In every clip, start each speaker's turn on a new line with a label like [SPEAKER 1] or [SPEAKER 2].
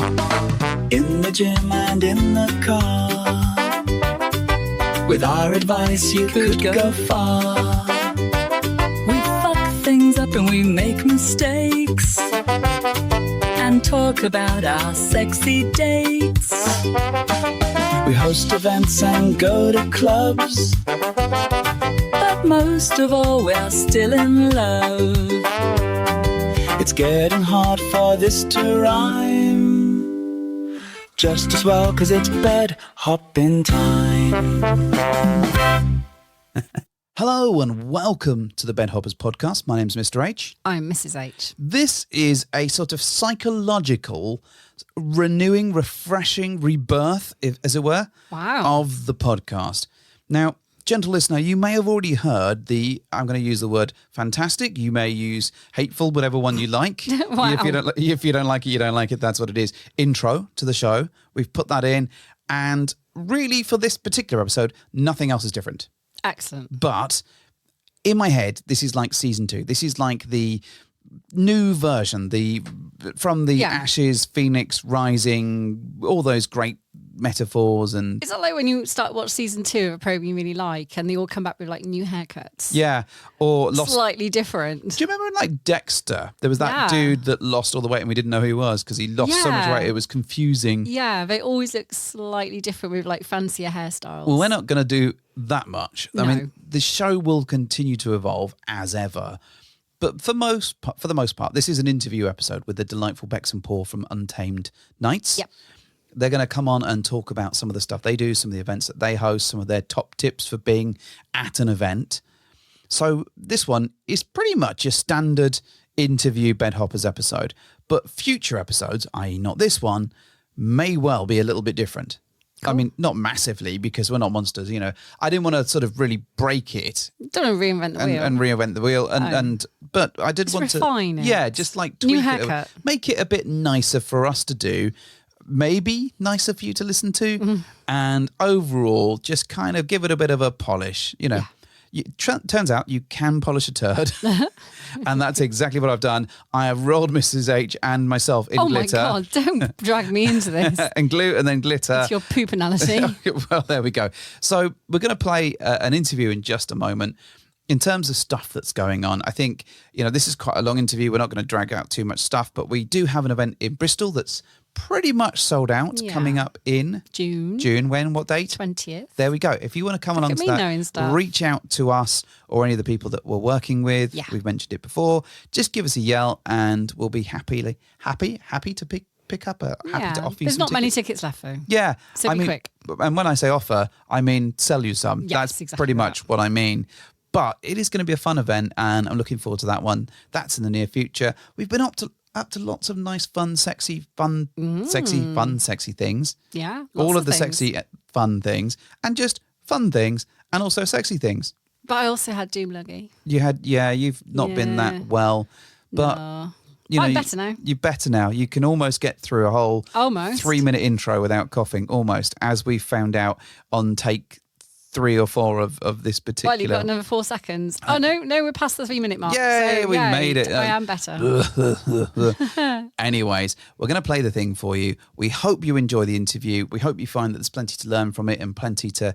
[SPEAKER 1] In the gym and in the car. With our advice you could go far. We fuck things up and we make mistakes. And talk about our sexy dates. We host events and go to clubs. But most of all we're still in love. It's getting hard for this to rhyme. Just as well, 'cause it's bed hopping time.
[SPEAKER 2] Hello and welcome to the Bed Hoppers podcast. My name's Mr. H.
[SPEAKER 3] I'm Mrs. H.
[SPEAKER 2] This is a sort of psychological, renewing, refreshing rebirth, as it were, of the podcast. Now, gentle listener, you may have already heard I'm going to use the word fantastic. You may use hateful, whatever one you like.
[SPEAKER 3] Wow.
[SPEAKER 2] If you don't like it, you don't like it. That's what it is. Intro to the show. We've put that in. And really, for this particular episode, nothing else is different.
[SPEAKER 3] Excellent.
[SPEAKER 2] But in my head, this is like season 2. This is like the new version, from the ashes, phoenix rising, all those great metaphors. And
[SPEAKER 3] is that like when you watch season 2 of a program you really like and they all come back with like new haircuts?
[SPEAKER 2] Yeah. Or
[SPEAKER 3] slightly different.
[SPEAKER 2] Do you remember in like Dexter? There was that dude that lost all the weight and we didn't know who he was because he lost so much weight. It was confusing.
[SPEAKER 3] Yeah, they always look slightly different with like fancier hairstyles.
[SPEAKER 2] Well, we're not going to do that much.
[SPEAKER 3] No.
[SPEAKER 2] I mean, the show will continue to evolve as ever. But for the most part, this is an interview episode with the delightful Bex and Paul from Untamed Nights.
[SPEAKER 3] Yep.
[SPEAKER 2] They're going to come on and talk about some of the stuff they do, some of the events that they host, some of their top tips for being at an event. So this one is pretty much a standard interview Bed Hoppers episode. But future episodes, i.e. not this one, may well be a little bit different. Cool. I mean, not massively because we're not monsters, you know. I didn't want to sort of really break it.
[SPEAKER 3] Don't want to reinvent the wheel.
[SPEAKER 2] And reinvent the wheel. But I did want to
[SPEAKER 3] refine it.
[SPEAKER 2] Yeah, just like tweak
[SPEAKER 3] new haircut.
[SPEAKER 2] Make it a bit nicer for us to do. Maybe nicer for you to listen to. Mm-hmm. And overall, just kind of give it a bit of a polish, you know. Yeah. Turns out you can polish a turd. And that's exactly what I've done. I have rolled Mrs. H and myself in glitter.
[SPEAKER 3] Oh my God, don't drag me into this.
[SPEAKER 2] And glue and then glitter.
[SPEAKER 3] It's your poop analogy.
[SPEAKER 2] Well, there we go. So we're going to play an interview in just a moment. In terms of stuff that's going on, I think, you know, this is quite a long interview. We're not going to drag out too much stuff, but we do have an event in Bristol that's pretty much sold out coming up in June. When? What date?
[SPEAKER 3] 20th.
[SPEAKER 2] There we go. If you want to come along to that, reach out to us or any of the people that we're working with. Yeah. We've mentioned it before. Just give us a yell and we'll be happy to pick up happy to offer you some
[SPEAKER 3] There's not many tickets left though.
[SPEAKER 2] Yeah.
[SPEAKER 3] So be quick.
[SPEAKER 2] And when I say offer, I mean sell you some.
[SPEAKER 3] Yes,
[SPEAKER 2] That's
[SPEAKER 3] exactly
[SPEAKER 2] pretty much what I mean. But it is going to be a fun event and I'm looking forward to that one. That's in the near future. We've been up to lots of nice, fun, sexy things.
[SPEAKER 3] Yeah.
[SPEAKER 2] All of the sexy, fun things and just fun things and also sexy things.
[SPEAKER 3] But I also had Doomluggy.
[SPEAKER 2] You've not been that well. But
[SPEAKER 3] no.
[SPEAKER 2] I'm
[SPEAKER 3] better now.
[SPEAKER 2] You're better now. You can almost get through a whole 3-minute intro without coughing, almost, as we found out on take 3 or 4 of this particular.
[SPEAKER 3] Well, you've got another 4 seconds. Oh, no, we're past the 3-minute mark.
[SPEAKER 2] Yay, we made it.
[SPEAKER 3] I am better.
[SPEAKER 2] Anyways, we're going to play the thing for you. We hope you enjoy the interview. We hope you find that there's plenty to learn from it and plenty to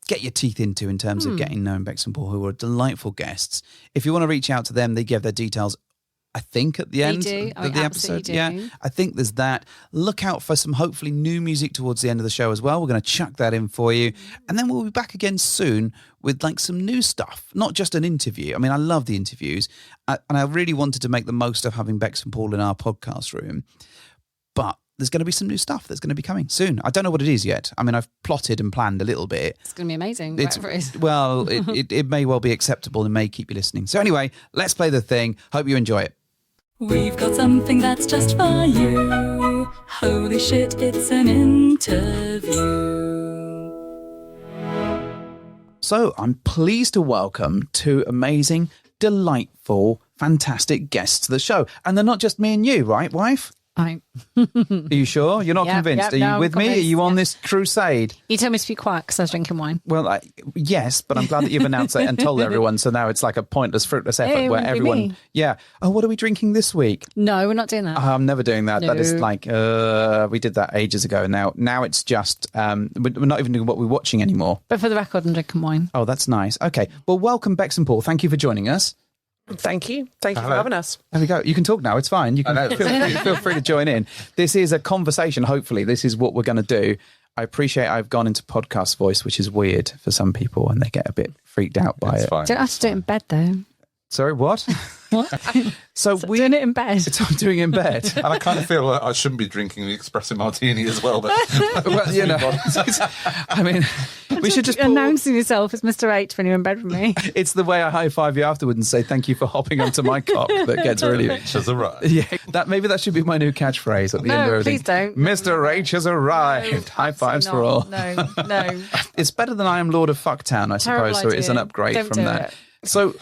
[SPEAKER 2] get your teeth into in terms of getting known Bex and Paul, who are delightful guests. If you want to reach out to them, they give their details, I think, at the end of the episode. Yeah, I think there's that. Look out for some hopefully new music towards the end of the show as well. We're going to chuck that in for you. And then we'll be back again soon with like some new stuff, not just an interview. I mean, I love the interviews and I really wanted to make the most of having Bex and Paul in our podcast room. But there's going to be some new stuff that's going to be coming soon. I don't know what it is yet. I mean, I've plotted and planned a little bit.
[SPEAKER 3] It's going to be amazing. Whatever it is.
[SPEAKER 2] Well, it may well be acceptable and may keep you listening. So anyway, let's play the thing. Hope you enjoy it.
[SPEAKER 1] We've got something that's just for you. Holy shit, it's an interview.
[SPEAKER 2] So I'm pleased to welcome 2 amazing, delightful, fantastic guests to the show. And they're not just me and you, right, wife?
[SPEAKER 3] Right.
[SPEAKER 2] Are you sure? You're not
[SPEAKER 3] Yep,
[SPEAKER 2] convinced?
[SPEAKER 3] yep,
[SPEAKER 2] Are you
[SPEAKER 3] no, I'm
[SPEAKER 2] with me? Are
[SPEAKER 3] convinced,
[SPEAKER 2] you on
[SPEAKER 3] yeah.
[SPEAKER 2] this crusade?
[SPEAKER 3] You told me to be quiet because I was drinking wine.
[SPEAKER 2] Well, yes, but I'm glad that you've announced it and told everyone. So now it's like a pointless, fruitless effort
[SPEAKER 3] Hey, it
[SPEAKER 2] where
[SPEAKER 3] wouldn't be
[SPEAKER 2] everyone.
[SPEAKER 3] me.
[SPEAKER 2] Yeah. Oh, what are we drinking this week?
[SPEAKER 3] No, we're not doing that.
[SPEAKER 2] I'm never doing that. That is
[SPEAKER 3] No.
[SPEAKER 2] like we did that ages ago. Now it's just we're not even doing what we're watching anymore.
[SPEAKER 3] But for the record, I'm drinking wine.
[SPEAKER 2] Oh, that's nice. Okay. Well, welcome, Bex and Paul. Thank you for joining us.
[SPEAKER 4] Thank you. Thank you for having us.
[SPEAKER 2] There we go. You can talk now. It's fine. You can feel free to join in. This is a conversation. Hopefully, this is what we're going to do. I appreciate I've gone into podcast voice, which is weird for some people, and they get a bit freaked out by it.
[SPEAKER 5] Fine.
[SPEAKER 3] Don't have to do it in bed, though.
[SPEAKER 2] Sorry, what?
[SPEAKER 3] What?
[SPEAKER 2] So we
[SPEAKER 3] Doing it in bed.
[SPEAKER 2] So I'm doing it in bed.
[SPEAKER 5] And I kind of feel like I shouldn't be drinking the espresso martini as well. But
[SPEAKER 2] Well, you know, I mean, we should just.
[SPEAKER 3] announcing yourself as Mr. H when you're in bed with me.
[SPEAKER 2] It's the way I high five you afterward and say thank you for hopping onto my cock that gets really.
[SPEAKER 5] H has arrived.
[SPEAKER 2] Yeah, maybe that should be my new catchphrase at the end of
[SPEAKER 3] No,
[SPEAKER 2] everything.
[SPEAKER 3] please don't.
[SPEAKER 2] Mr. H has arrived. High fives for all.
[SPEAKER 3] No.
[SPEAKER 2] It's better than I am Lord of Fucktown, I
[SPEAKER 3] Terrible
[SPEAKER 2] suppose. So it is an
[SPEAKER 3] idea.
[SPEAKER 2] upgrade
[SPEAKER 3] Don't
[SPEAKER 2] from
[SPEAKER 3] do
[SPEAKER 2] that.
[SPEAKER 3] it.
[SPEAKER 2] So,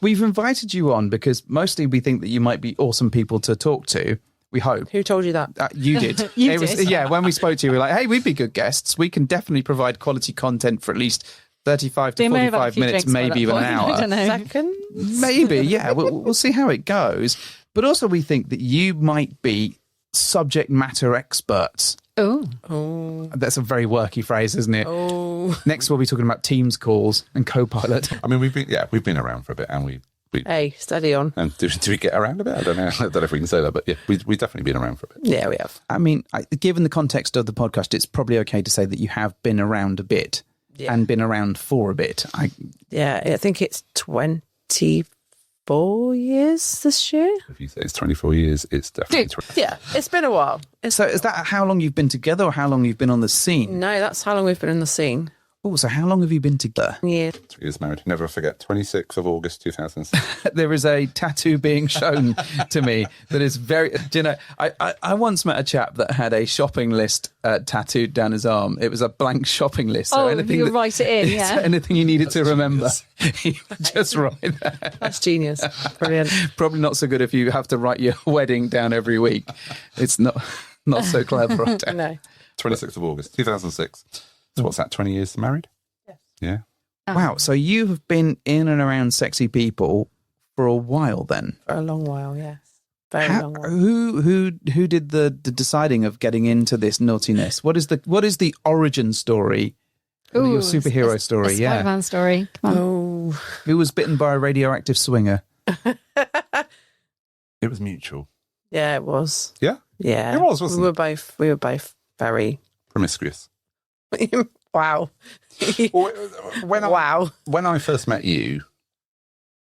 [SPEAKER 2] we've invited you on because mostly we think that you might be awesome people to talk to. We hope.
[SPEAKER 4] Who told you that?
[SPEAKER 2] You did.
[SPEAKER 3] You
[SPEAKER 2] It was,
[SPEAKER 3] did.
[SPEAKER 2] yeah, when we spoke to you, we were like, hey, we'd be good guests. We can definitely provide quality content for at least 35 to
[SPEAKER 3] They may have had a
[SPEAKER 2] 45
[SPEAKER 3] few
[SPEAKER 2] minutes,
[SPEAKER 3] drinks by
[SPEAKER 2] maybe
[SPEAKER 3] that
[SPEAKER 2] even an
[SPEAKER 3] point. I
[SPEAKER 2] hour.
[SPEAKER 3] don't know.
[SPEAKER 4] Second?
[SPEAKER 2] Maybe, yeah. We'll see how it goes. But also, we think that you might be subject matter experts.
[SPEAKER 3] Oh,
[SPEAKER 2] That's a very worky phrase, isn't it?
[SPEAKER 4] Oh.
[SPEAKER 2] Next, we'll be talking about Teams calls and Copilot.
[SPEAKER 5] I mean, we've been around for a bit, and we
[SPEAKER 4] Hey, steady on.
[SPEAKER 5] and do we get around a bit? I don't know. I don't know if we can say that, but yeah, we've definitely been around for a bit.
[SPEAKER 4] Yeah, we have.
[SPEAKER 2] I mean, given the context of the podcast, it's probably okay to say that you have been around a bit and been around for a bit.
[SPEAKER 4] Yeah, I think it's 24 years this year.
[SPEAKER 5] If you say it's 24 years, it's definitely
[SPEAKER 3] Dude.
[SPEAKER 5] 20.
[SPEAKER 4] Yeah, it's been a while.
[SPEAKER 2] So is that how long you've been together or how long you've been on the scene?
[SPEAKER 4] No, that's how long we've been in the scene.
[SPEAKER 2] Oh, so how long have you been together?
[SPEAKER 4] Yeah.
[SPEAKER 5] 3 years married. Never forget. 26th of August 2006.
[SPEAKER 2] There is a tattoo being shown to me that is very. Do you know? I once met a chap that had a shopping list tattooed down his arm. It was a blank shopping list. So
[SPEAKER 3] Oh,
[SPEAKER 2] anything
[SPEAKER 3] you
[SPEAKER 2] that-
[SPEAKER 3] write it in, yeah.
[SPEAKER 2] so anything you needed to remember, he would just write that.
[SPEAKER 4] That's genius. Brilliant.
[SPEAKER 2] Probably not so good if you have to write your wedding down every week. It's not so clever. I don't-
[SPEAKER 4] No.
[SPEAKER 5] 26th of August 2006. So what's that? 20 years married? Yeah.
[SPEAKER 2] Wow. So you have been in and around sexy people for a while then.
[SPEAKER 4] For a long while, yes. Very long while.
[SPEAKER 2] Who did the deciding of getting into this naughtiness? What is the origin story? Your superhero story,
[SPEAKER 3] a
[SPEAKER 2] yeah.
[SPEAKER 3] Spider-Man story. Come on.
[SPEAKER 4] Oh.
[SPEAKER 2] Who was bitten by a radioactive swinger?
[SPEAKER 5] It was mutual.
[SPEAKER 4] Yeah, it was.
[SPEAKER 5] Yeah?
[SPEAKER 4] Yeah.
[SPEAKER 5] It was, wasn't
[SPEAKER 4] we
[SPEAKER 5] it?
[SPEAKER 4] were both very
[SPEAKER 5] Promiscuous.
[SPEAKER 4] wow.
[SPEAKER 5] When when I first met you,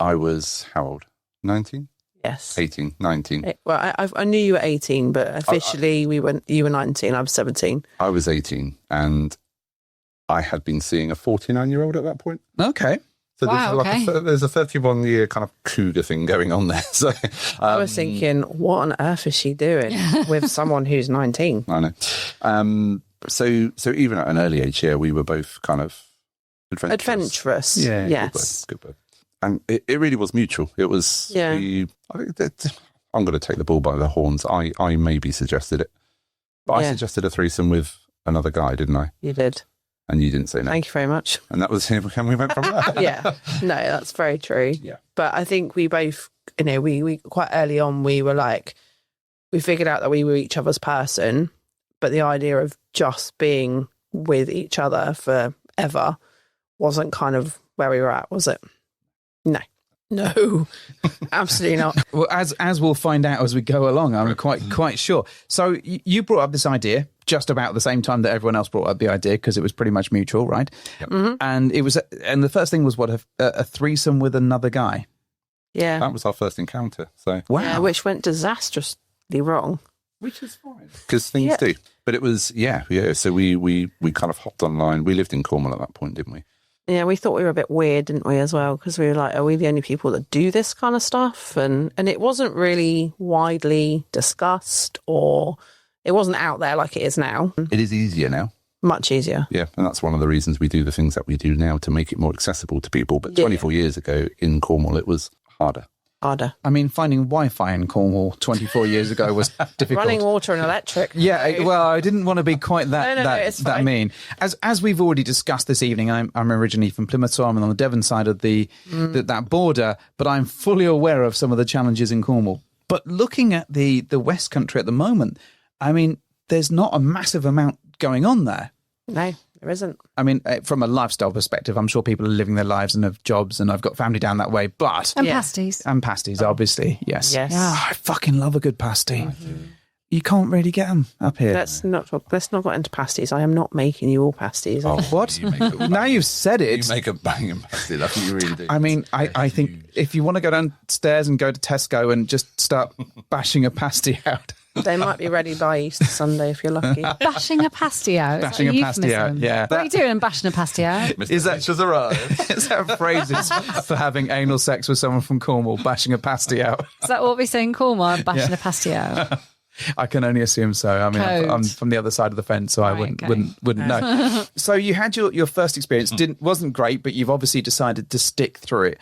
[SPEAKER 5] I was how old? 19?
[SPEAKER 4] Yes.
[SPEAKER 5] 18, 19.
[SPEAKER 4] Well, I knew you were 18, but officially you were 19. I was 17.
[SPEAKER 5] I was 18, and I had been seeing a 49-year-old at that point.
[SPEAKER 2] Okay.
[SPEAKER 5] So
[SPEAKER 3] Wow,
[SPEAKER 5] there's a 31-year kind of cougar thing going on there. So
[SPEAKER 4] I was thinking, what on earth is she doing with someone who's 19?
[SPEAKER 5] I know. So even at an early age, yeah, we were both kind of adventurous.
[SPEAKER 2] Yeah.
[SPEAKER 4] Yes.
[SPEAKER 5] Good word. And it really was mutual. It was.
[SPEAKER 4] Yeah.
[SPEAKER 5] I think I'm going to take the bull by the horns. I maybe suggested it, but I
[SPEAKER 4] Yeah.
[SPEAKER 5] suggested a threesome with another guy, didn't I?
[SPEAKER 4] You did.
[SPEAKER 5] And you didn't say no.
[SPEAKER 4] Thank you very much.
[SPEAKER 5] And that was him. And we went from there.
[SPEAKER 4] Yeah. No, that's very true.
[SPEAKER 5] Yeah.
[SPEAKER 4] But I think we both, we quite early on, we were like, we figured out that we were each other's person, but the idea of just being with each other forever wasn't kind of where we were at, was it? No, absolutely not.
[SPEAKER 2] Well, as we'll find out as we go along, I'm quite sure. So you brought up this idea just about the same time that everyone else brought up the idea because it was pretty much mutual, right?
[SPEAKER 5] Yep.
[SPEAKER 4] Mm-hmm.
[SPEAKER 2] And the first thing was a threesome with another guy.
[SPEAKER 4] Yeah.
[SPEAKER 5] That was our first encounter. So
[SPEAKER 2] Wow.
[SPEAKER 4] Yeah, which went disastrously wrong.
[SPEAKER 5] which is fine because things do. But it was yeah. So we kind of hopped online. We lived in Cornwall at that point, didn't we?
[SPEAKER 4] Yeah, we thought we were a bit weird, didn't we, as well? Because we were like, are we the only people that do this kind of stuff? And it wasn't really widely discussed, or it wasn't out there like it is now.
[SPEAKER 5] It is easier now.
[SPEAKER 4] Much easier.
[SPEAKER 5] Yeah, and that's one of the reasons we do the things that we do now to make it more accessible to people. But
[SPEAKER 4] Yeah.
[SPEAKER 5] 24 years ago in Cornwall, it was harder.
[SPEAKER 4] harder.
[SPEAKER 2] I mean, finding Wi-Fi in Cornwall 24 years ago was difficult.
[SPEAKER 4] Running water and electric.
[SPEAKER 2] Yeah, well, I didn't want to be quite
[SPEAKER 4] it's
[SPEAKER 2] that
[SPEAKER 4] fine.
[SPEAKER 2] mean. As we've already discussed this evening, I'm originally from Plymouth, so I'm on the Devon side of that border, but I'm fully aware of some of the challenges in Cornwall. But looking at the West Country at the moment, I mean, there's not a massive amount going on there.
[SPEAKER 4] No, there isn't.
[SPEAKER 2] I mean, from a lifestyle perspective, I'm sure people are living their lives and have jobs, and I've got family down that way, but...
[SPEAKER 3] And
[SPEAKER 4] Yeah.
[SPEAKER 3] pasties.
[SPEAKER 2] And pasties, obviously, yes.
[SPEAKER 4] Yes.
[SPEAKER 3] Yeah.
[SPEAKER 2] I fucking love a good pasty. You can't really get them up here.
[SPEAKER 4] Let's not get into pasties. I am not making you all pasties.
[SPEAKER 5] Oh,
[SPEAKER 2] What?
[SPEAKER 5] You make a,
[SPEAKER 2] Now you've said it.
[SPEAKER 5] you make a banging pasty. That's what you really do.
[SPEAKER 2] I mean, I think if you want to go downstairs and go to Tesco and just start bashing a pasty out.
[SPEAKER 4] They might be ready by Easter Sunday if you're lucky.
[SPEAKER 3] Bashing a pasty out.
[SPEAKER 2] Bashing a pasty out, yeah.
[SPEAKER 3] What are you doing bashing a pasty out?
[SPEAKER 2] Is that just arrived? Is that phrases for having anal sex with someone from Cornwall, bashing a pasty out?
[SPEAKER 3] Is that what we say in Cornwall? Bashing a pasty out.
[SPEAKER 2] I can only assume so. I mean,
[SPEAKER 3] Code.
[SPEAKER 2] I'm from the other side of the fence, so I
[SPEAKER 3] Right,
[SPEAKER 2] wouldn't
[SPEAKER 3] okay.
[SPEAKER 2] wouldn't know. So you had your first experience. Wasn't great, but you've obviously decided to stick through it.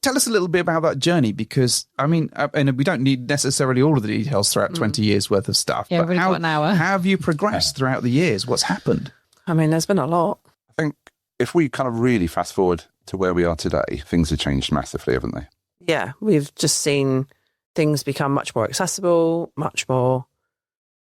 [SPEAKER 2] Tell us a little bit about that journey, because I mean, and we don't need necessarily all of the details throughout 20 years worth of stuff.
[SPEAKER 3] Yeah,
[SPEAKER 2] but
[SPEAKER 3] we've only got an hour.
[SPEAKER 2] How have you progressed throughout the years? What's happened?
[SPEAKER 4] I mean, there's been a lot.
[SPEAKER 5] I think if we kind of really fast forward to where we are today, things have changed massively, haven't they?
[SPEAKER 4] Yeah, we've just seen things become much more accessible, much more,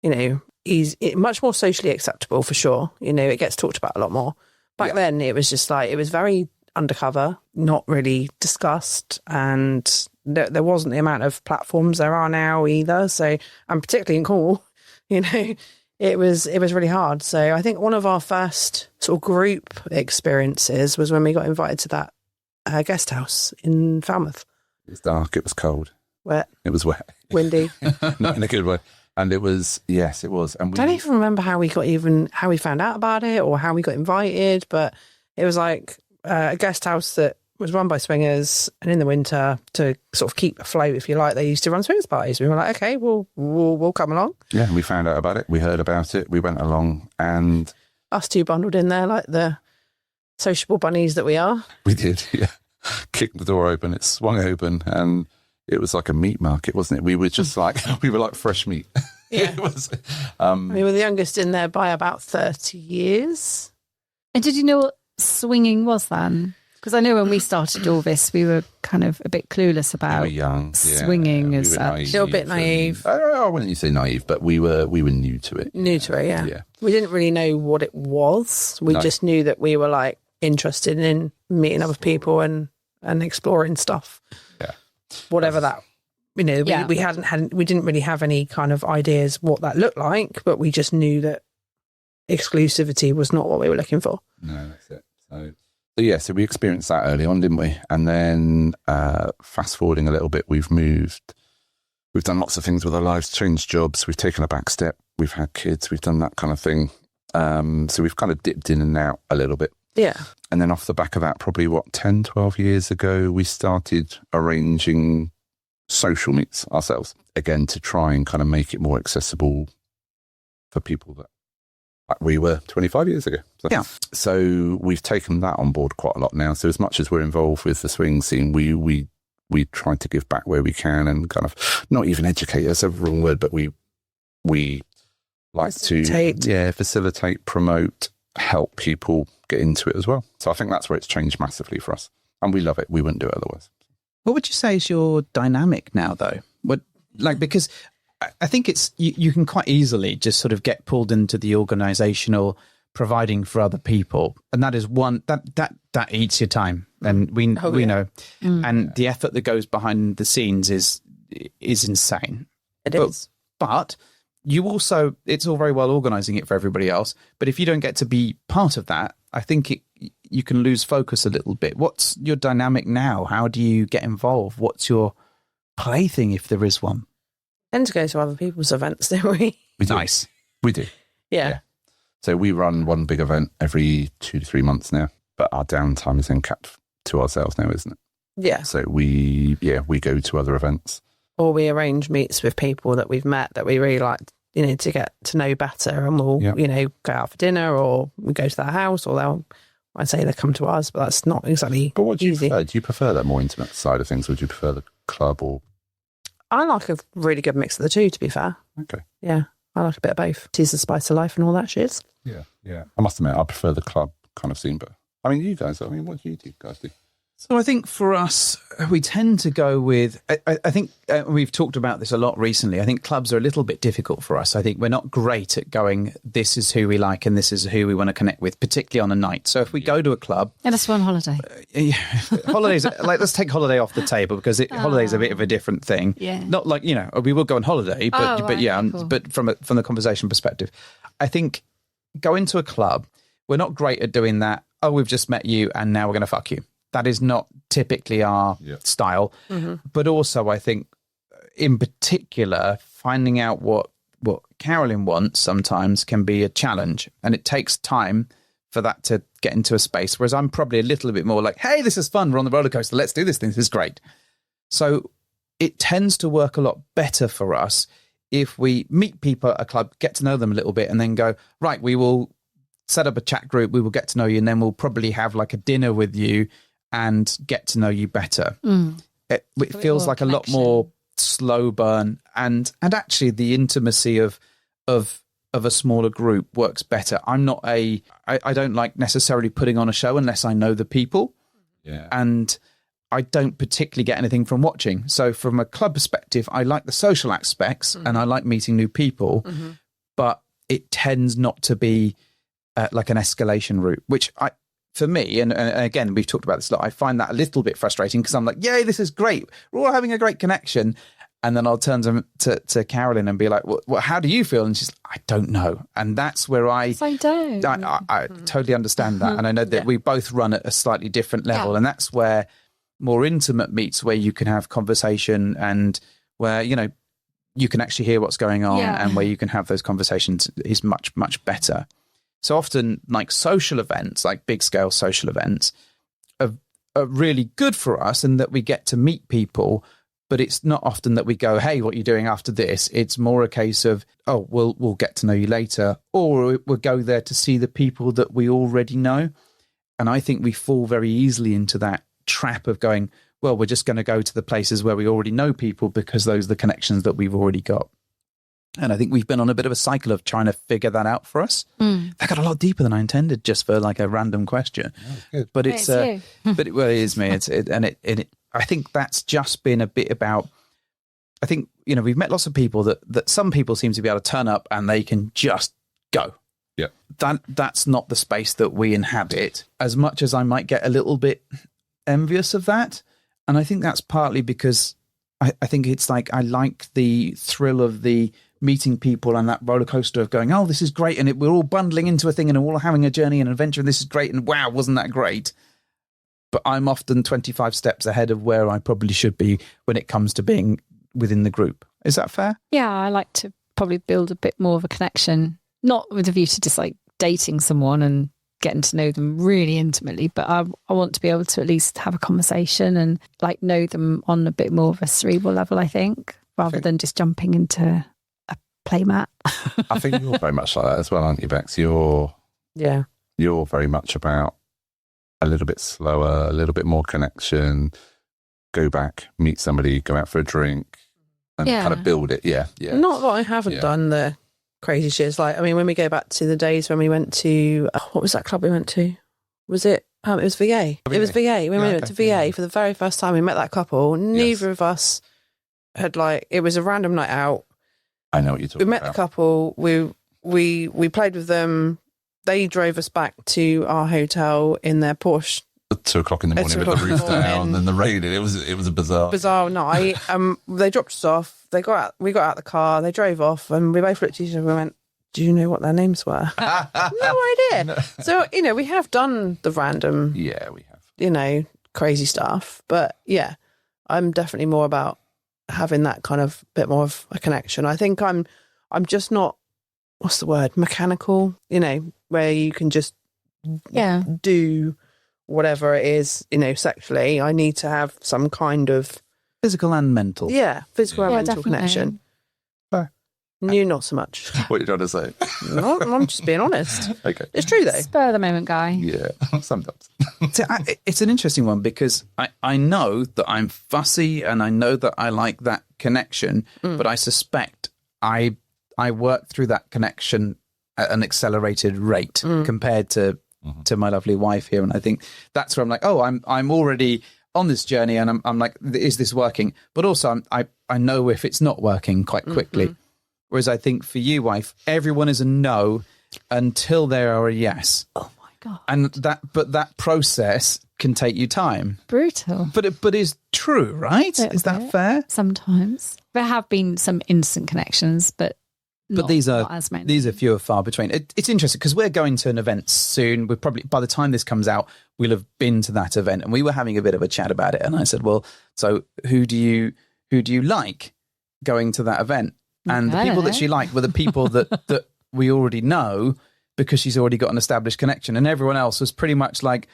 [SPEAKER 4] much more socially acceptable for sure. It gets talked about a lot more. Back then, it was just like, it was very undercover, not really discussed, and there wasn't the amount of platforms there are now either. So, and particularly in Cornwall, it was really hard. So I think one of our first sort of group experiences was when we got invited to that guest house in Falmouth.
[SPEAKER 5] It was dark, it was cold,
[SPEAKER 4] Wet,
[SPEAKER 5] it was wet,
[SPEAKER 4] windy.
[SPEAKER 5] not in a good way. And it was, yes, it was. And
[SPEAKER 4] I don't even remember how we found out about it or how we got invited, but it was like a guest house that was run by swingers, and in the winter, to sort of keep afloat, if you like, they used to run swingers parties. We were like, okay, we'll come along.
[SPEAKER 5] Yeah, we found out about it. We heard about it. We went along, and
[SPEAKER 4] Us two bundled in there like the sociable bunnies that we are.
[SPEAKER 5] we did. Yeah, kicked the door open. It swung open, and it was like a meat market, wasn't it? We were just like fresh meat.
[SPEAKER 4] Yeah.
[SPEAKER 5] It was.
[SPEAKER 4] We were the youngest in there by about 30 years.
[SPEAKER 3] And did you know what swinging was then? Because I know when we started all this, we were kind of a bit clueless
[SPEAKER 5] We were
[SPEAKER 3] about
[SPEAKER 5] young,
[SPEAKER 3] swinging as
[SPEAKER 5] were
[SPEAKER 3] such.
[SPEAKER 5] naive
[SPEAKER 4] Still a bit naive.
[SPEAKER 5] I wouldn't say naive, but we were new to it.
[SPEAKER 4] New to it, yeah.
[SPEAKER 5] Yeah.
[SPEAKER 4] We didn't really know what it was. We
[SPEAKER 5] No.
[SPEAKER 4] just knew that we were like interested in meeting other people and exploring stuff.
[SPEAKER 5] Yeah.
[SPEAKER 4] Whatever that, we didn't really have any kind of ideas what that looked like, but we just knew that exclusivity was not what we were looking for.
[SPEAKER 5] No, that's it. So we experienced that early on, didn't we? And then fast forwarding a little bit, we've done lots of things with our lives, changed jobs, we've taken a back step, we've had kids, we've done that kind of thing. So we've kind of dipped in and out a little bit.
[SPEAKER 4] Yeah.
[SPEAKER 5] And then off the back of that, probably 10, 12 years ago, we started arranging social meets ourselves, again, to try and kind of make it more accessible for people that like we were 25 years ago. So we've taken that on board quite a lot now. So as much as we're involved with the swing scene, we try to give back where we can and kind of not even educate, that's a wrong word, but we like to facilitate, promote, help people get into it as well. So I think that's where it's changed massively for us. And we love it. We wouldn't do it otherwise.
[SPEAKER 2] What would you say is your dynamic now, though? Because I think it's you can quite easily just sort of get pulled into the organisational providing for other people, and that is one that eats your time, and we know, and the effort that goes behind the scenes is insane.
[SPEAKER 4] It is.
[SPEAKER 2] But you also, it's all very well organising it for everybody else, but if you don't get to be part of that, I think you can lose focus a little bit. What's your dynamic now? How do you get involved? What's your plaything, if there is one?
[SPEAKER 4] Tend to go to other people's events, don't we?
[SPEAKER 5] We do.
[SPEAKER 2] Nice.
[SPEAKER 5] We do.
[SPEAKER 4] Yeah.
[SPEAKER 5] So we run one big event every 2 to 3 months now, but our downtime is then capped to ourselves now, isn't it?
[SPEAKER 4] Yeah.
[SPEAKER 5] So we go to other events.
[SPEAKER 4] Or we arrange meets with people that we've met that we really like, to get to know better, and we'll, go out for dinner, or we go to their house, or I'd say they come to us, but that's not exactly
[SPEAKER 5] But what do you
[SPEAKER 4] easy.
[SPEAKER 5] prefer? Do you prefer that more intimate side of things, or do you prefer the club? Or
[SPEAKER 4] I like a really good mix of the two, to be fair.
[SPEAKER 5] okay,
[SPEAKER 4] Yeah, I like a bit of both. Tis the spice of life and all that shit.
[SPEAKER 5] yeah. I must admit, I prefer the club kind of scene, but I mean, you guys. I mean, what do you guys do?
[SPEAKER 2] So I think for us, we tend to go with, I think we've talked about this a lot recently. I think clubs are a little bit difficult for us. I think we're not great at going, this is who we like and this is who we want to connect with, particularly on a night. So if we go to a club...
[SPEAKER 3] Yeah, let's go on holiday.
[SPEAKER 2] Holidays, like, let's take holiday off the table because holiday's a bit of a different thing.
[SPEAKER 3] Yeah.
[SPEAKER 2] Not like, we will go on holiday, but,
[SPEAKER 3] Oh,
[SPEAKER 2] but
[SPEAKER 3] right,
[SPEAKER 2] yeah,
[SPEAKER 3] cool.
[SPEAKER 2] but from the conversation perspective, I think going to a club, we're not great at doing that. Oh, we've just met you and now we're going to fuck you. That is not typically our style. Mm-hmm. But also, I think, in particular, finding out what Carolyn wants sometimes can be a challenge. And it takes time for that to get into a space. Whereas I'm probably a little bit more like, hey, this is fun. We're on the roller coaster. Let's do this thing. This is great. So it tends to work a lot better for us if we meet people at a club, get to know them a little bit, and then go, right, we will set up a chat group. We will get to know you. And then we'll probably have like a dinner with you and get to know you better. It feels like a lot more slow burn, and actually the intimacy of a smaller group works better. I don't like necessarily putting on a show unless I know the people, and I don't particularly get anything from watching. So from a club perspective, I like the social aspects and I like meeting new people, but it tends not to be like an escalation route, which for me, and again, we've talked about this a lot, I find that a little bit frustrating because I'm like, yay, this is great. We're all having a great connection. And then I'll turn to Carolyn and be like, well, how do you feel? And she's like, I don't know. And that's where I totally understand that. And I know that we both run at a slightly different level. And that's where more intimate meets, where you can have conversation and where, you can actually hear what's going on and where you can have those conversations is much, much better. So often, like social events, like big scale social events, are really good for us in that we get to meet people, but it's not often that we go, hey, what are you doing after this? It's more a case of, oh, we'll get to know you later, or we'll go there to see the people that we already know. And I think we fall very easily into that trap of going, well, we're just going to go to the places where we already know people because those are the connections that we've already got. And I think we've been on a bit of a cycle of trying to figure that out for us. That got a lot deeper than I intended, just for like a random question.
[SPEAKER 5] Oh,
[SPEAKER 2] but it's
[SPEAKER 3] you.
[SPEAKER 2] but it is me. I think that's just been a bit about. I think we've met lots of people that some people seem to be able to turn up and they can just go.
[SPEAKER 5] Yeah,
[SPEAKER 2] that's not the space that we inhabit. As much as I might get a little bit envious of that, and I think that's partly because I think it's like I like the thrill of the meeting people and that roller coaster of going, oh, this is great, and we're all bundling into a thing and we're all having a journey and adventure, and this is great, and wow, wasn't that great? But I'm often 25 steps ahead of where I probably should be when it comes to being within the group. Is that fair?
[SPEAKER 3] Yeah, I like to probably build a bit more of a connection, not with a view to just like dating someone and getting to know them really intimately, but I want to be able to at least have a conversation and like know them on a bit more of a cerebral level, I think, rather than just jumping into playmat.
[SPEAKER 5] I think you're very much like that as well, aren't you, Bex? You're very much about a little bit slower, a little bit more connection, go back, meet somebody, go out for a drink and kind of build it. Yeah.
[SPEAKER 4] Not that I haven't done the crazy shit. Like, I mean, when we go back to the days when we went to, what was that club we went to? Was it? It was VA. It was VA. When we went to VA for the very first time, we met that couple. Neither of us had it was a random night out.
[SPEAKER 5] I know what you're talking about.
[SPEAKER 4] We met the couple. We played with them. They drove us back to our hotel in their Porsche.
[SPEAKER 5] At 2 o'clock in the morning with the roof down and the rain. It was a bizarre
[SPEAKER 4] night. They dropped us off. We got out of the car. They drove off, and we both looked at each other and we went, "Do you know what their names were?" No idea. No. So we have done the random.
[SPEAKER 5] Yeah, we have.
[SPEAKER 4] Crazy stuff. But yeah, I'm definitely more about having that kind of bit more of a connection. I think I'm just not, what's the word, mechanical, where you can just do whatever it is, sexually. I need to have some kind of
[SPEAKER 2] physical and mental.
[SPEAKER 4] Yeah, physical and mental
[SPEAKER 3] definitely.
[SPEAKER 4] connection. You not so much.
[SPEAKER 5] What are you trying to say?
[SPEAKER 4] No, I'm just being honest.
[SPEAKER 5] Okay.
[SPEAKER 4] It's true though.
[SPEAKER 3] Spur of the moment guy.
[SPEAKER 5] Yeah, sometimes.
[SPEAKER 2] It's an interesting one because I know that I'm fussy and I know that I like that connection, but I suspect I work through that connection at an accelerated rate compared to my lovely wife here. And I think that's where I'm like, oh, I'm already on this journey and I'm like, is this working? But also I know if it's not working quite quickly. Whereas I think for you, wife, everyone is a no until they are a yes.
[SPEAKER 3] Oh my God.
[SPEAKER 2] And that process can take you time.
[SPEAKER 3] Brutal.
[SPEAKER 2] But is true, right? Is that fair?
[SPEAKER 3] Sometimes. There have been some instant connections, but
[SPEAKER 2] these
[SPEAKER 3] not as many.
[SPEAKER 2] These are few and far between. It's interesting because we're going to an event soon. We're probably, by the time this comes out, we'll have been to that event, and we were having a bit of a chat about it. And I said, well, so who do you like going to that event? And the people that she liked were the people that we already know because she's already got an established connection. And everyone else was pretty much like,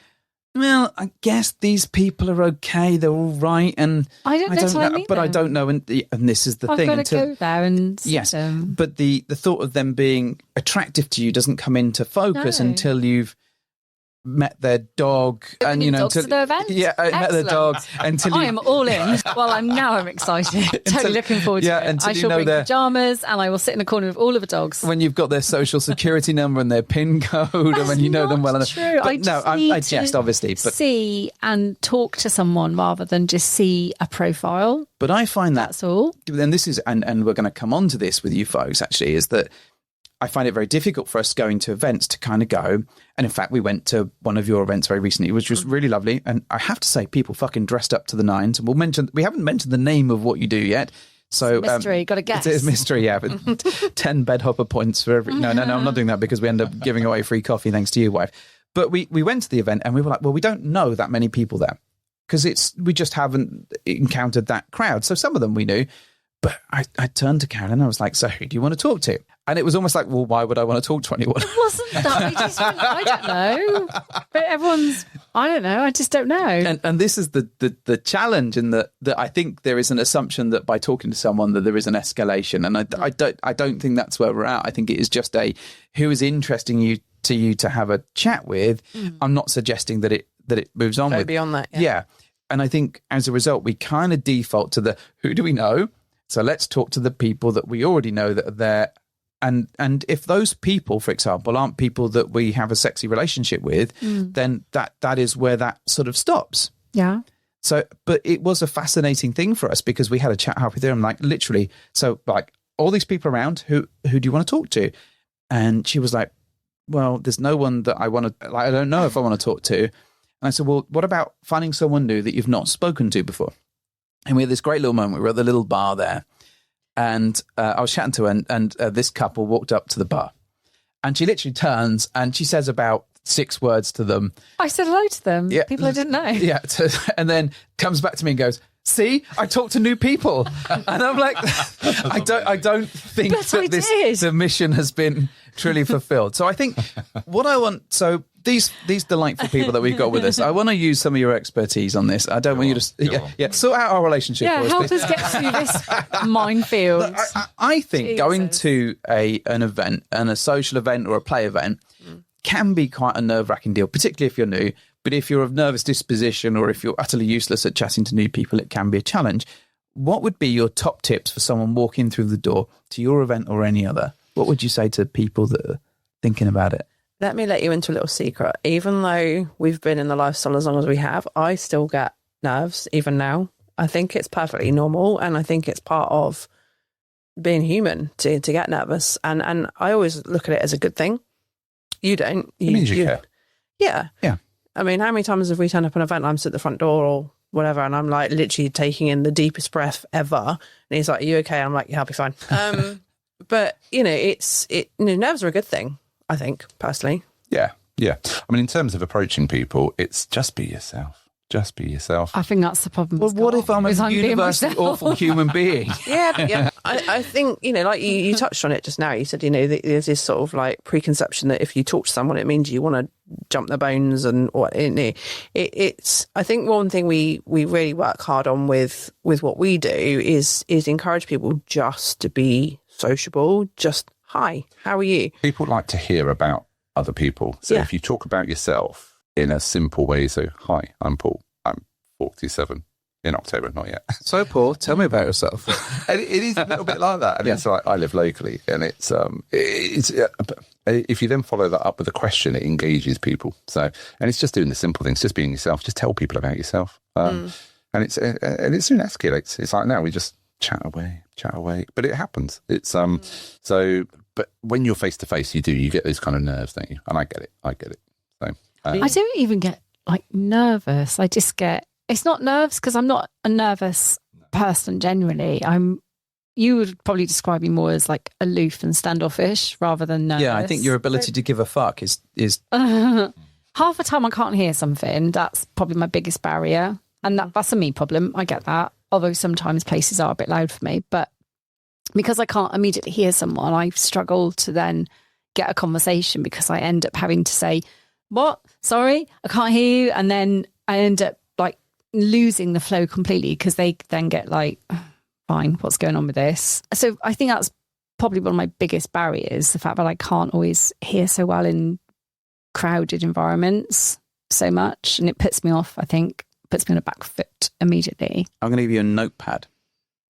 [SPEAKER 2] well, I guess these people are okay. They're all right. And
[SPEAKER 3] I don't know,
[SPEAKER 2] but I don't know. And this is the thing.
[SPEAKER 3] I've got to go there and see them.
[SPEAKER 2] But the thought of them being attractive to you doesn't come into focus until you've met their dog, and
[SPEAKER 3] dogs to the event.
[SPEAKER 2] Yeah, met their dog until
[SPEAKER 3] I am all in. Well, I'm excited. Totally looking forward to it. I shall bring pajamas and I will sit in a corner with all of the dogs.
[SPEAKER 2] When you've got their social security number and their PIN code, and when you know them well enough.
[SPEAKER 3] True.
[SPEAKER 2] I jest, obviously, but
[SPEAKER 3] see and talk to someone rather than just see a profile.
[SPEAKER 2] But I find
[SPEAKER 3] that's all.
[SPEAKER 2] And this is, and we're going to come on to this with you folks. Actually, is that I find it very difficult for us going to events to kind of go. And in fact, we went to one of your events very recently, which was really lovely. And I have to say, people fucking dressed up to the nines. And we haven't mentioned the name of what you do yet. So
[SPEAKER 3] it's mystery, got to guess.
[SPEAKER 2] It's a mystery, yeah. But 10 bedhopper points for every. No, I'm not doing that because we end up giving away free coffee thanks to you, wife. But we went to the event and we were like, well, we don't know that many people there because we just haven't encountered that crowd. So some of them we knew. But I turned to Karen and I was like, so who do you want to talk to? And it was almost like, well, why would I want to talk to anyone?
[SPEAKER 3] It wasn't that. I don't know. But I don't know. I just don't know.
[SPEAKER 2] And this is the challenge in that I think there is an assumption that by talking to someone that there is an escalation. And I don't think that's where we're at. I think it is just who is interesting to you to have a chat with. I'm not suggesting that it moves on with.
[SPEAKER 4] Beyond that.
[SPEAKER 2] Yeah. And I think as a result, we kind of default to the who do we know? So let's talk to the people that we already know that are there. And if those people, for example, aren't people that we have a sexy relationship with, then that is where that sort of stops.
[SPEAKER 3] Yeah.
[SPEAKER 2] So, but it was a fascinating thing for us because we had a chat halfway through. I'm like, literally, so like all these people around, who do you want to talk to? And she was like, well, there's no one that I want to, I don't know if I want to talk to. And I said, well, what about finding someone new that you've not spoken to before? And we had this great little moment. We were at the little bar there. And I was chatting to her, and this couple walked up to the bar. And she literally turns and she says about 6 words to them.
[SPEAKER 3] I said hello to them.
[SPEAKER 2] Yeah.
[SPEAKER 3] People I didn't know.
[SPEAKER 2] Yeah. And then comes back to me and goes, see, I talk to new people. And I'm like, I don't think that the mission has been truly fulfilled. So I think what I want, so these delightful people that we've got with us, I want to use some of your expertise on this. I don't want you to sort out our relationship.
[SPEAKER 3] Yeah, help us get through this minefield.
[SPEAKER 2] I think going to an event, and a social event or a play event, can be quite a nerve-wracking deal, particularly if you're new. But if you're of nervous disposition or if you're utterly useless at chatting to new people, it can be a challenge. What would be your top tips for someone walking through the door to your event or any other? What would you say to people that are thinking about it?
[SPEAKER 4] Let me let you into a little secret. Even though we've been in the lifestyle as long as we have, I still get nerves even now. I think it's perfectly normal, and I think it's part of being human to get nervous. And I always look at it as a good thing. You don't.
[SPEAKER 5] It means you care.
[SPEAKER 4] Yeah.
[SPEAKER 2] Yeah.
[SPEAKER 4] I mean, how many times have we turned up an event and I'm at the front door or whatever, and I'm like literally taking in the deepest breath ever, and he's like, "Are you okay?" I'm like, "Yeah, I'll be fine." But nerves are a good thing, I think, personally.
[SPEAKER 5] Yeah. I mean, in terms of approaching people, it's just be yourself. Just be yourself.
[SPEAKER 3] I think that's the problem.
[SPEAKER 2] Well, what if I'm a universally awful human being?
[SPEAKER 4] Yeah. I think, like you touched on it just now. You said, there's this sort of like preconception that if you talk to someone, it means you want to jump their bones and what. It's. I think one thing we really work hard on with what we do is encourage people just to be sociable, just hi, how are you?
[SPEAKER 5] People like to hear about other people. So
[SPEAKER 4] Yeah.
[SPEAKER 5] if you talk about yourself in a simple way, so hi, I'm Paul, I'm 47 in October, not yet.
[SPEAKER 2] So, Paul, tell me about yourself.
[SPEAKER 5] And it is a little bit like that. And it's like, I live locally, and it's if you then follow that up with a question, it engages people. So, and it's just doing the simple things, just being yourself, just tell people about yourself. And it soon escalates. It's like, now we just chat away, but it happens. It's so, but when you're face to face, you get those kind of nerves, don't you? And I get it. So
[SPEAKER 3] I don't even get like nervous. I just get, it's not nerves because I'm not a nervous person generally. You would probably describe me more as like aloof and standoffish rather than nervous.
[SPEAKER 2] Yeah, I think your ability to give a fuck is
[SPEAKER 3] half the time I can't hear something. That's probably my biggest barrier. And that's a me problem. I get that. Although sometimes places are a bit loud for me. But because I can't immediately hear someone, I struggle to then get a conversation because I end up having to say, what? Sorry, I can't hear you. And then I end up like losing the flow completely because they then get like, fine, what's going on with this? So I think that's probably one of my biggest barriers, the fact that I can't always hear so well in crowded environments so much. And it puts me off, I think, puts me on a back foot immediately.
[SPEAKER 2] I'm going to give you a notepad.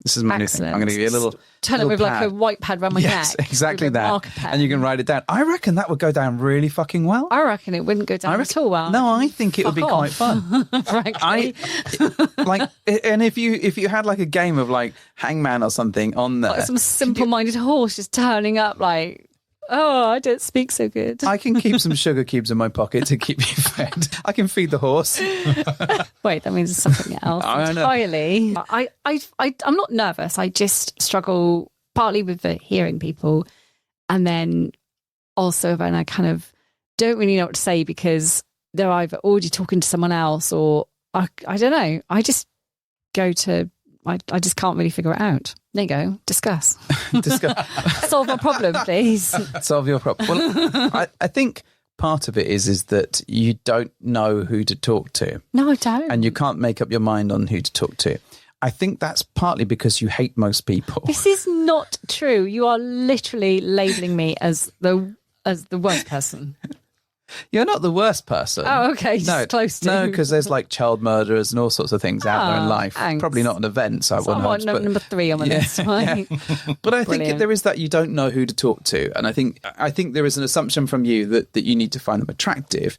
[SPEAKER 2] This is my new thing. I'm going to give you a little
[SPEAKER 3] turn it with like a white pad around my
[SPEAKER 2] yes,
[SPEAKER 3] neck.
[SPEAKER 2] exactly
[SPEAKER 3] with a
[SPEAKER 2] that.
[SPEAKER 3] marker pen.
[SPEAKER 2] And you can write it down. I reckon that would go down really fucking well.
[SPEAKER 3] I reckon it wouldn't go down at all well.
[SPEAKER 2] No, I think it would be
[SPEAKER 3] Fuck
[SPEAKER 2] quite
[SPEAKER 3] off.
[SPEAKER 2] fun.
[SPEAKER 3] Frankly.
[SPEAKER 2] Like, and if you had like a game of like Hangman or something on there,
[SPEAKER 3] Like some simple-minded horse just turning up like, oh, I don't speak so good.
[SPEAKER 2] I can keep some sugar cubes in my pocket to keep you fed. I can feed the horse.
[SPEAKER 3] Wait, that means something else
[SPEAKER 2] I know.
[SPEAKER 3] entirely. I'm not nervous. I just struggle partly with the hearing people, and then also when I kind of don't really know what to say because they're either already talking to someone else or I don't know. I just go to. I just can't really figure it out. There you go. Discuss. Solve my problem, please.
[SPEAKER 2] Solve your problem. Well, I think part of it is that you don't know who to talk to.
[SPEAKER 3] No, I don't.
[SPEAKER 2] And you can't make up your mind on who to talk to. I think that's partly because you hate most people.
[SPEAKER 3] This is not true. You are literally labelling me as the worst person.
[SPEAKER 2] You're not the worst person.
[SPEAKER 3] Oh, okay. Just close to.
[SPEAKER 2] No, because there's like child murderers and all sorts of things out there in life.
[SPEAKER 3] Thanks.
[SPEAKER 2] Probably not an event, so I wouldn't
[SPEAKER 3] I'm
[SPEAKER 2] know.
[SPEAKER 3] number 3 on my list. Right?
[SPEAKER 2] But I think
[SPEAKER 3] Brilliant.
[SPEAKER 2] there is that you don't know who to talk to. And I think there is an assumption from you that you need to find them attractive.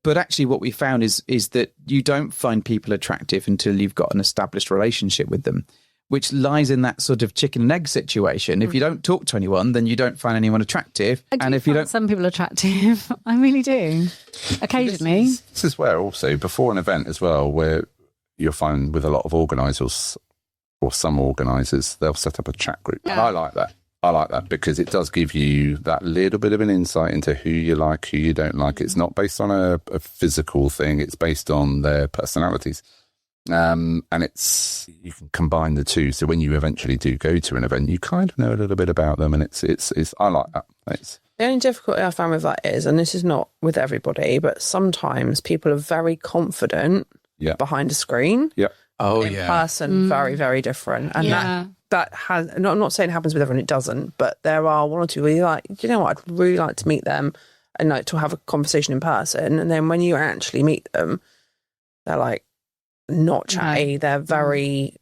[SPEAKER 2] But actually what we found is that you don't find people attractive until you've got an established relationship with them, which lies in that sort of chicken and egg situation. If you don't talk to anyone, then you don't find anyone attractive.
[SPEAKER 3] And if you don't, some people attractive, I really do. Occasionally,
[SPEAKER 5] this is where also before an event as well, where you'll find with a lot of organisers or some organisers, they'll set up a chat group.
[SPEAKER 3] Yeah.
[SPEAKER 5] And I like that. I like that because it does give you that little bit of an insight into who you like, who you don't like. It's not based on a physical thing. It's based on their personalities. And you can combine the two. So when you eventually do go to an event, you kind of know a little bit about them, and it's I like that.
[SPEAKER 4] The only difficulty I found with that is, and this is not with everybody, but sometimes people are very confident behind a screen.
[SPEAKER 5] Yeah.
[SPEAKER 2] Oh,
[SPEAKER 4] in person, very, very different. And that has, I'm not saying it happens with everyone, it doesn't, but there are one or two where you're like, you know what, I'd really like to meet them and like to have a conversation in person. And then when you actually meet them, they're like, not chatty, they're very...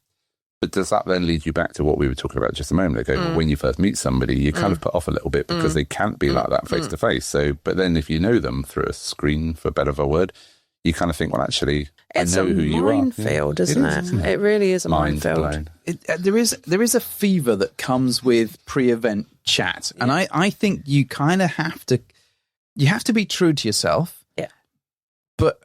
[SPEAKER 5] But does that then lead you back to what we were talking about just a moment ago? When you first meet somebody, you kind of put off a little bit because they can't be like that face to face. So, but then if you know them through a screen, for better of a word, you kind of think, well, actually,
[SPEAKER 4] it's
[SPEAKER 5] I know who you are.
[SPEAKER 4] It's a minefield, isn't it? It really is a minefield.
[SPEAKER 2] There is a fever that comes with pre-event chat. And I think you kind of have to be true to yourself.
[SPEAKER 4] Yeah.
[SPEAKER 2] But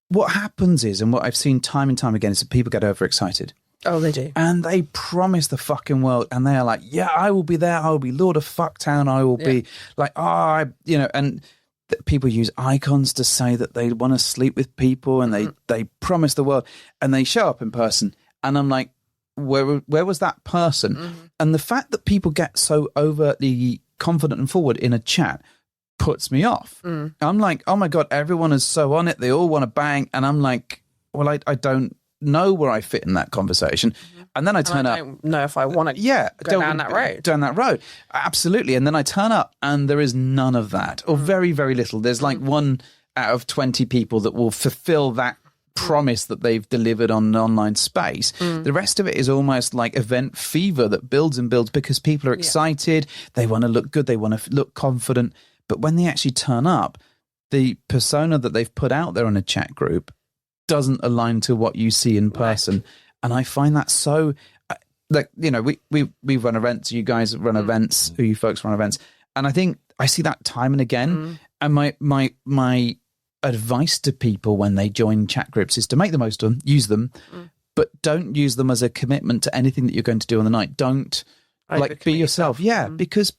[SPEAKER 2] what happens is, and what I've seen time and time again, is that people get overexcited.
[SPEAKER 4] Oh, they do.
[SPEAKER 2] And they promise the fucking world, and they are like, yeah, I will be there. I will be Lord of Fucktown. I will be like, and people use icons to say that they want to sleep with people, and they promise the world, and they show up in person. And I'm like, where was that person? And the fact that people get so overtly confident and forward in a chat puts me off. I'm like, oh my God, everyone is so on it. They all want to bang. And I'm like, well, I don't know where I fit in that conversation. And then I turn up.
[SPEAKER 4] I don't know if I want to go down that road.
[SPEAKER 2] Down that road. Absolutely. And then I turn up and there is none of that, or very, very little. There's like 1 out of 20 people that will fulfill that promise that they've delivered on an online space. The rest of it is almost like event fever that builds and builds because people are excited. They want to look good. They want to look confident. But when they actually turn up, the persona that they've put out there on a chat group doesn't align to what you see in person. And I find that so, like, you know, we run events, you guys run events, you folks run events. And I think I see that time and again. And my advice to people when they join chat groups is to make the most of them, use them, but don't use them as a commitment to anything that you're going to do on the night. Don't be yourself. Yeah, because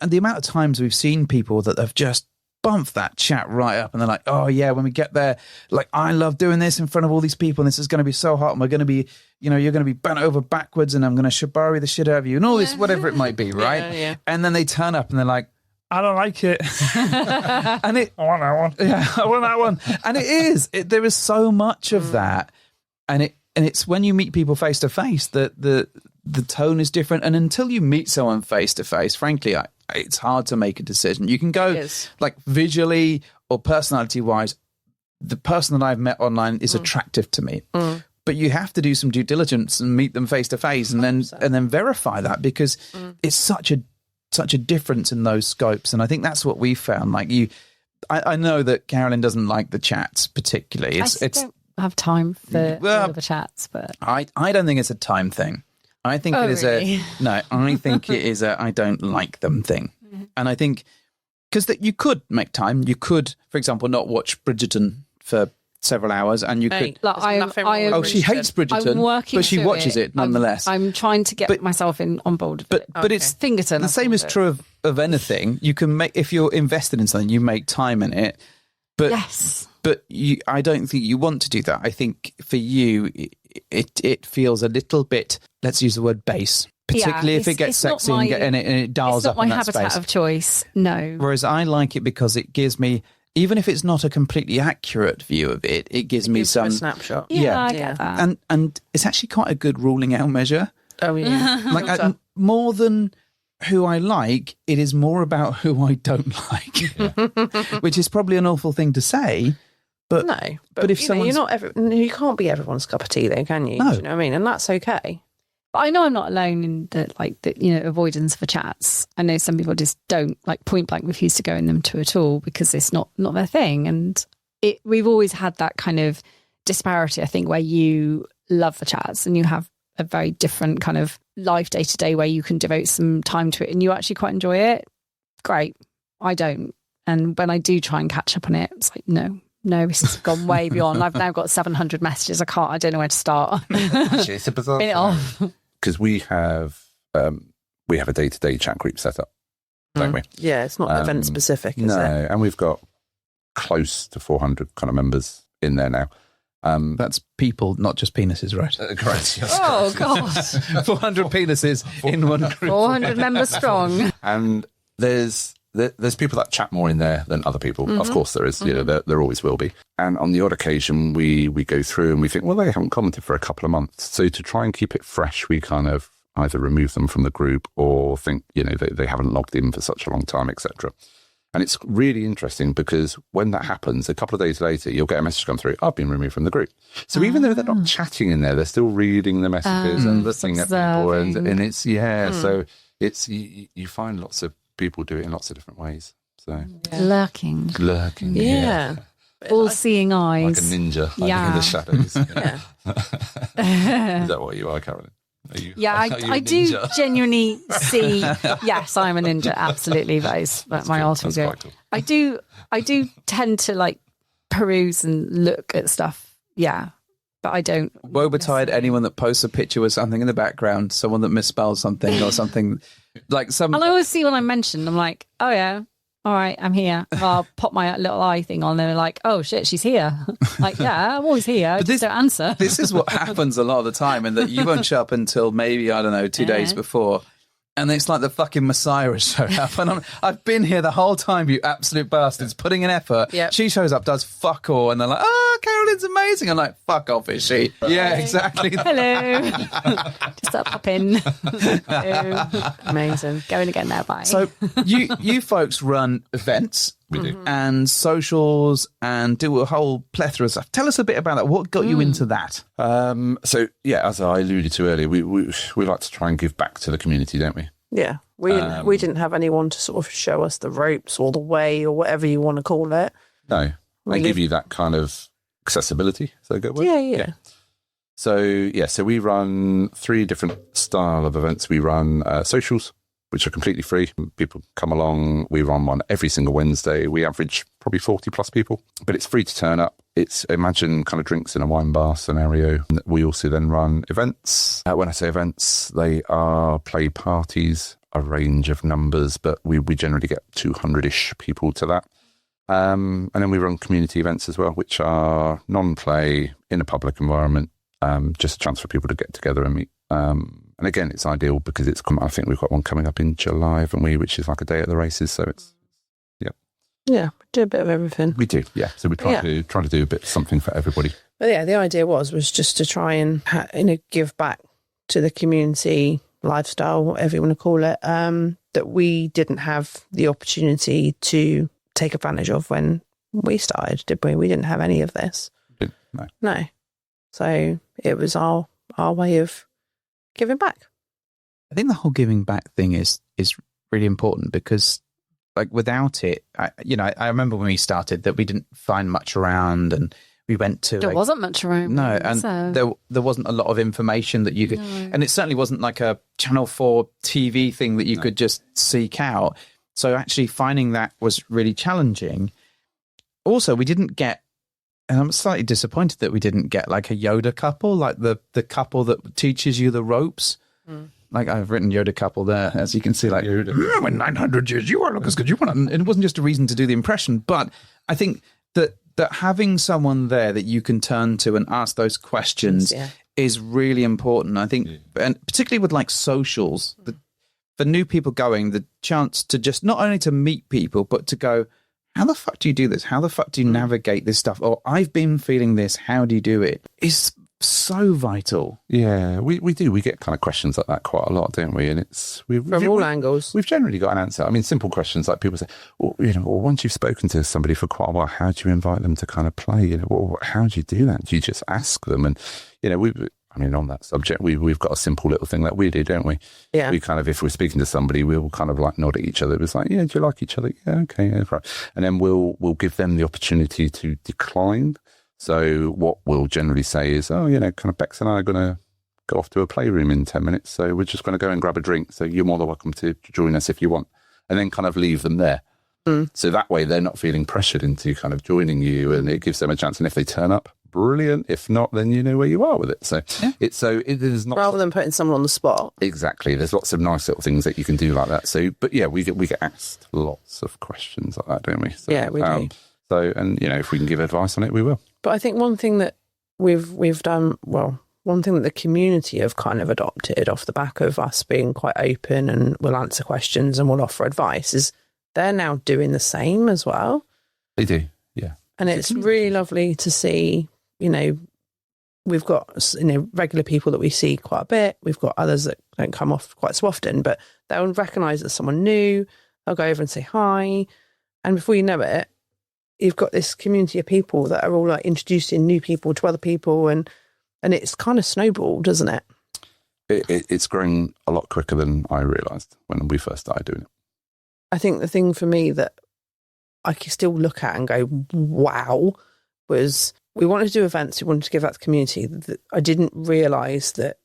[SPEAKER 2] the amount of times we've seen people that have just bumped that chat right up and they're like, oh yeah, when we get there, like, I love doing this in front of all these people and this is going to be so hot and we're going to be, you know, you're going to be bent over backwards and I'm going to shibari the shit out of you and all this, whatever it might be, right? And then they turn up and they're like, I don't like it. And I want that one. Yeah, I want that one. And it is. There is so much of that. And it's when you meet people face to face that the tone is different. And until you meet someone face to face, frankly, it's hard to make a decision. You can go like visually or personality wise, the person that I've met online is attractive to me. But you have to do some due diligence and meet them face to face and then verify that because it's such a difference in those scopes. And I think that's what we found. Like I know that Carolyn doesn't like the chats particularly. I don't
[SPEAKER 3] have time for all the chats, but
[SPEAKER 2] I don't think it's a time thing. I think it is
[SPEAKER 3] really?
[SPEAKER 2] I think it is I don't like them thing. And I think because you could make time. You could, for example, not watch Bridgerton for several hours and you could she hates Bridgerton, but she watches it nonetheless.
[SPEAKER 3] I'm trying to get myself on board with it.
[SPEAKER 2] But it's
[SPEAKER 3] Fingerton.
[SPEAKER 2] The same is true of anything. You can make, if you're invested in something, you make time in it. But but I don't think you want to do that. I think for you it feels a little bit, let's use the word base, particularly if it gets sexy and it dials up in that space.
[SPEAKER 3] It's not my habitat of choice, no.
[SPEAKER 2] Whereas I like it because it gives me, even if it's not a completely accurate view of it, it gives me some
[SPEAKER 4] a snapshot.
[SPEAKER 3] Yeah, I get that.
[SPEAKER 2] And it's actually quite a good ruling out measure.
[SPEAKER 4] Oh yeah,
[SPEAKER 2] like more than who I like, it is more about who I don't like, which is probably an awful thing to say. But
[SPEAKER 4] no,
[SPEAKER 2] but if
[SPEAKER 4] you're not you can't be everyone's cup of tea, though, can you?
[SPEAKER 2] No.
[SPEAKER 4] Do you know what I mean? And that's okay.
[SPEAKER 3] But I know I'm not alone in the avoidance for chats. I know some people just don't, like, point blank refuse to go in them at all because it's not their thing. And we've always had that kind of disparity, I think, where you love the chats and you have a very different kind of life day to day where you can devote some time to it and you actually quite enjoy it. Great. I don't. And when I do try and catch up on it, it's like, no, this has gone way beyond. I've now got 700 messages. I don't know where to start.
[SPEAKER 5] Actually, it's a bizarre thing. Because we have a day-to-day chat group set up, don't we?
[SPEAKER 4] Yeah, it's not event specific, is it?
[SPEAKER 5] No, and we've got close to 400 kind of members in there now.
[SPEAKER 2] That's people, not just penises, right?
[SPEAKER 5] Correct. Yes,
[SPEAKER 3] oh, God.
[SPEAKER 2] 400 penises in one group.
[SPEAKER 3] 400 members strong.
[SPEAKER 5] And there's people that chat more in there than other people. Of course there is. You know, there always will be. And on the odd occasion, we go through and we think, well, they haven't commented for a couple of months. So to try and keep it fresh, we kind of either remove them from the group or think, you know, they haven't logged in for such a long time, etc. And it's really interesting because when that happens, a couple of days later, you'll get a message come through, I've been removed from the group. So even though they're not chatting in there, they're still reading the messages and listening at people. And it's, so it's, you find lots of people do it in lots of different ways. So
[SPEAKER 3] Lurking.
[SPEAKER 4] Yeah.
[SPEAKER 3] All-seeing eyes.
[SPEAKER 5] Like a ninja hiding in the shadows. Is that what you are, Carolyn?
[SPEAKER 3] I do genuinely see. Yes, I'm a ninja. Absolutely, that is my alter ego.
[SPEAKER 5] Cool.
[SPEAKER 3] I do tend to like peruse and look at stuff. Yeah, but I don't.
[SPEAKER 2] Woe betide anyone that posts a picture with something in the background, someone that misspells something or something like some.
[SPEAKER 3] And I always see when I'm mentioned, I'm like, oh yeah. All right, I'm here. I'll pop my little eye thing on and they're like, oh shit, she's here. Like, yeah, I'm always here. But just don't answer.
[SPEAKER 2] This is what happens a lot of the time, and that you won't show up until maybe, I don't know, 2 days before. And it's like the fucking Messiah has showed up. And I've been here the whole time, you absolute bastards, putting in effort.
[SPEAKER 4] Yep.
[SPEAKER 2] She shows up, does fuck all, and they're like, oh, Carolyn Caroline's amazing. I'm like, fuck off, is she? Yeah, exactly.
[SPEAKER 3] Hello. Just pop in. Hello.
[SPEAKER 4] Amazing.
[SPEAKER 3] Going again now, bye.
[SPEAKER 2] So you folks run events.
[SPEAKER 5] We do.
[SPEAKER 2] And socials and do a whole plethora of stuff. Tell us a bit about that. What got you into that?
[SPEAKER 5] So, yeah, as I alluded to earlier, we like to try and give back to the community, don't we?
[SPEAKER 4] Yeah. We didn't have anyone to sort of show us the ropes or the way or whatever you want to call it.
[SPEAKER 5] No. They give you that kind of accessibility. Is that a good word?
[SPEAKER 4] Yeah.
[SPEAKER 5] So we run 3 different style of events. We run socials, which are completely free. People come along. We run one every single Wednesday. We average probably 40 plus people, but it's free to turn up. It's imagine kind of drinks in a wine bar scenario. We also then run events. When I say events, they are play parties, a range of numbers, but we generally get 200-ish people to that. And then we run community events as well, which are non-play in a public environment, just a chance for people to get together and meet. And again, it's ideal because I think we've got one coming up in July, haven't we? Which is like a day at the races. So it's,
[SPEAKER 4] Yeah, do a bit of everything.
[SPEAKER 5] we do. Yeah. So we try to do a bit something for everybody.
[SPEAKER 4] But yeah, the idea was just to try and give back to the community lifestyle, whatever you want to call it, that we didn't have the opportunity to take advantage of when we started, did we? We didn't have any of this. No. So it was our way of giving back.
[SPEAKER 2] I think the whole giving back thing is really important because, like, without it, I remember when we started that we didn't find much around, and we went to.
[SPEAKER 3] There wasn't much around.
[SPEAKER 2] No, and there wasn't a lot of information that you could, and it certainly wasn't like a Channel 4 TV thing that you could just seek out. So actually finding that was really challenging. Also, we didn't get. And I'm slightly disappointed that we didn't get like a Yoda couple, like the couple that teaches you the ropes. Like I've written Yoda couple there, as you can see, like, in 900 years, you won't look as good. You want to, and it wasn't just a reason to do the impression, but I think that having someone there that you can turn to and ask those questions is really important. I think, and particularly with like socials, for new people going, the chance to just not only to meet people, but to go, how the fuck do you do this? How the fuck do you navigate this stuff? Or I've been feeling this. How do you do it? It's so vital.
[SPEAKER 5] Yeah, we do. We get kind of questions like that quite a lot, don't we? And it's
[SPEAKER 4] From all angles.
[SPEAKER 5] We've generally got an answer. I mean, simple questions like people say, well, once you've spoken to somebody for quite a while, how do you invite them to kind of play? How do you do that? Do you just ask them? And on that subject, we've got a simple little thing that we do, don't we?
[SPEAKER 4] Yeah.
[SPEAKER 5] We kind of, if we're speaking to somebody, we'll kind of like nod at each other. It was like, yeah, do you like each other? Yeah, okay, yeah, right. And then we'll give them the opportunity to decline. So what we'll generally say is, kind of Bex and I are going to go off to a playroom in 10 minutes. So we're just going to go and grab a drink. So you're more than welcome to join us if you want. And then kind of leave them there. So that way they're not feeling pressured into kind of joining you, and it gives them a chance. And if they turn up, brilliant. If not, then you know where you are with it. So it is not,
[SPEAKER 4] rather than putting someone on the spot.
[SPEAKER 5] Exactly. There's lots of nice little things that you can do like that. So, but yeah, we get asked lots of questions like that, don't we? So,
[SPEAKER 4] yeah, we do.
[SPEAKER 5] So, and if we can give advice on it, we will.
[SPEAKER 4] But I think one thing that we've done well, one thing that the community have kind of adopted off the back of us being quite open and we'll answer questions and we'll offer advice is they're now doing the same as well.
[SPEAKER 5] They do, yeah.
[SPEAKER 4] And it's really lovely to see, we've got regular people that we see quite a bit. We've got others that don't come off quite so often, but they'll recognise that someone new. They'll go over and say hi. And before you know it, you've got this community of people that are all like introducing new people to other people. And it's kind of snowballed, isn't it?
[SPEAKER 5] It's grown a lot quicker than I realised when we first started doing it.
[SPEAKER 4] I think the thing for me that I can still look at and go, wow, was we wanted to do events. We wanted to give that to the community. I didn't realise that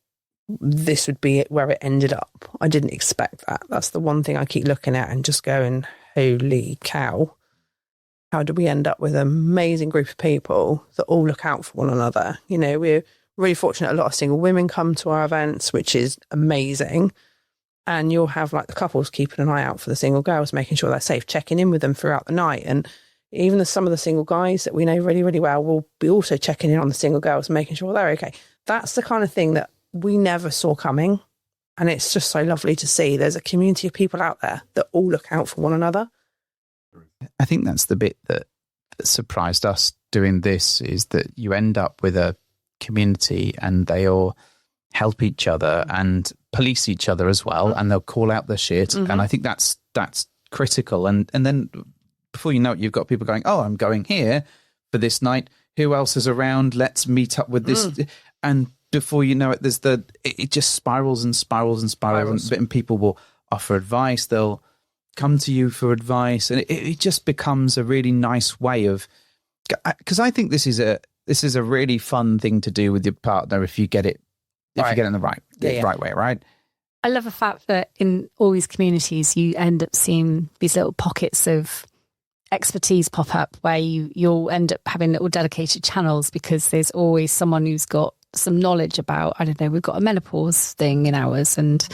[SPEAKER 4] this would be where it ended up. I didn't expect that. That's the one thing I keep looking at and just going, holy cow. How do we end up with an amazing group of people that all look out for one another? We're really fortunate. A lot of single women come to our events, which is amazing. And you'll have like the couples keeping an eye out for the single girls, making sure they're safe, checking in with them throughout the night. And even some of the single guys that we know really, really well will be also checking in on the single girls and making sure they're okay. That's the kind of thing that we never saw coming. And it's just so lovely to see there's a community of people out there that all look out for one another.
[SPEAKER 2] I think that's the bit that that surprised us doing this is that you end up with a community and they all help each other and police each other as well, and they'll call out the shit. And I think that's critical. And then before you know it, you've got people going, oh, I'm going here for this night. Who else is around? Let's meet up with this. And before you know it, it just spirals and spirals and spirals. And people will offer advice. They'll come to you for advice. And it just becomes a really nice way of, because I think this is a really fun thing to do with your partner if you get it, if you get it in the right way, right?
[SPEAKER 3] I love the fact that in all these communities, you end up seeing these little pockets of expertise pop up where you'll end up having little dedicated channels, because there's always someone who's got some knowledge about, I don't know, we've got a menopause thing in ours, and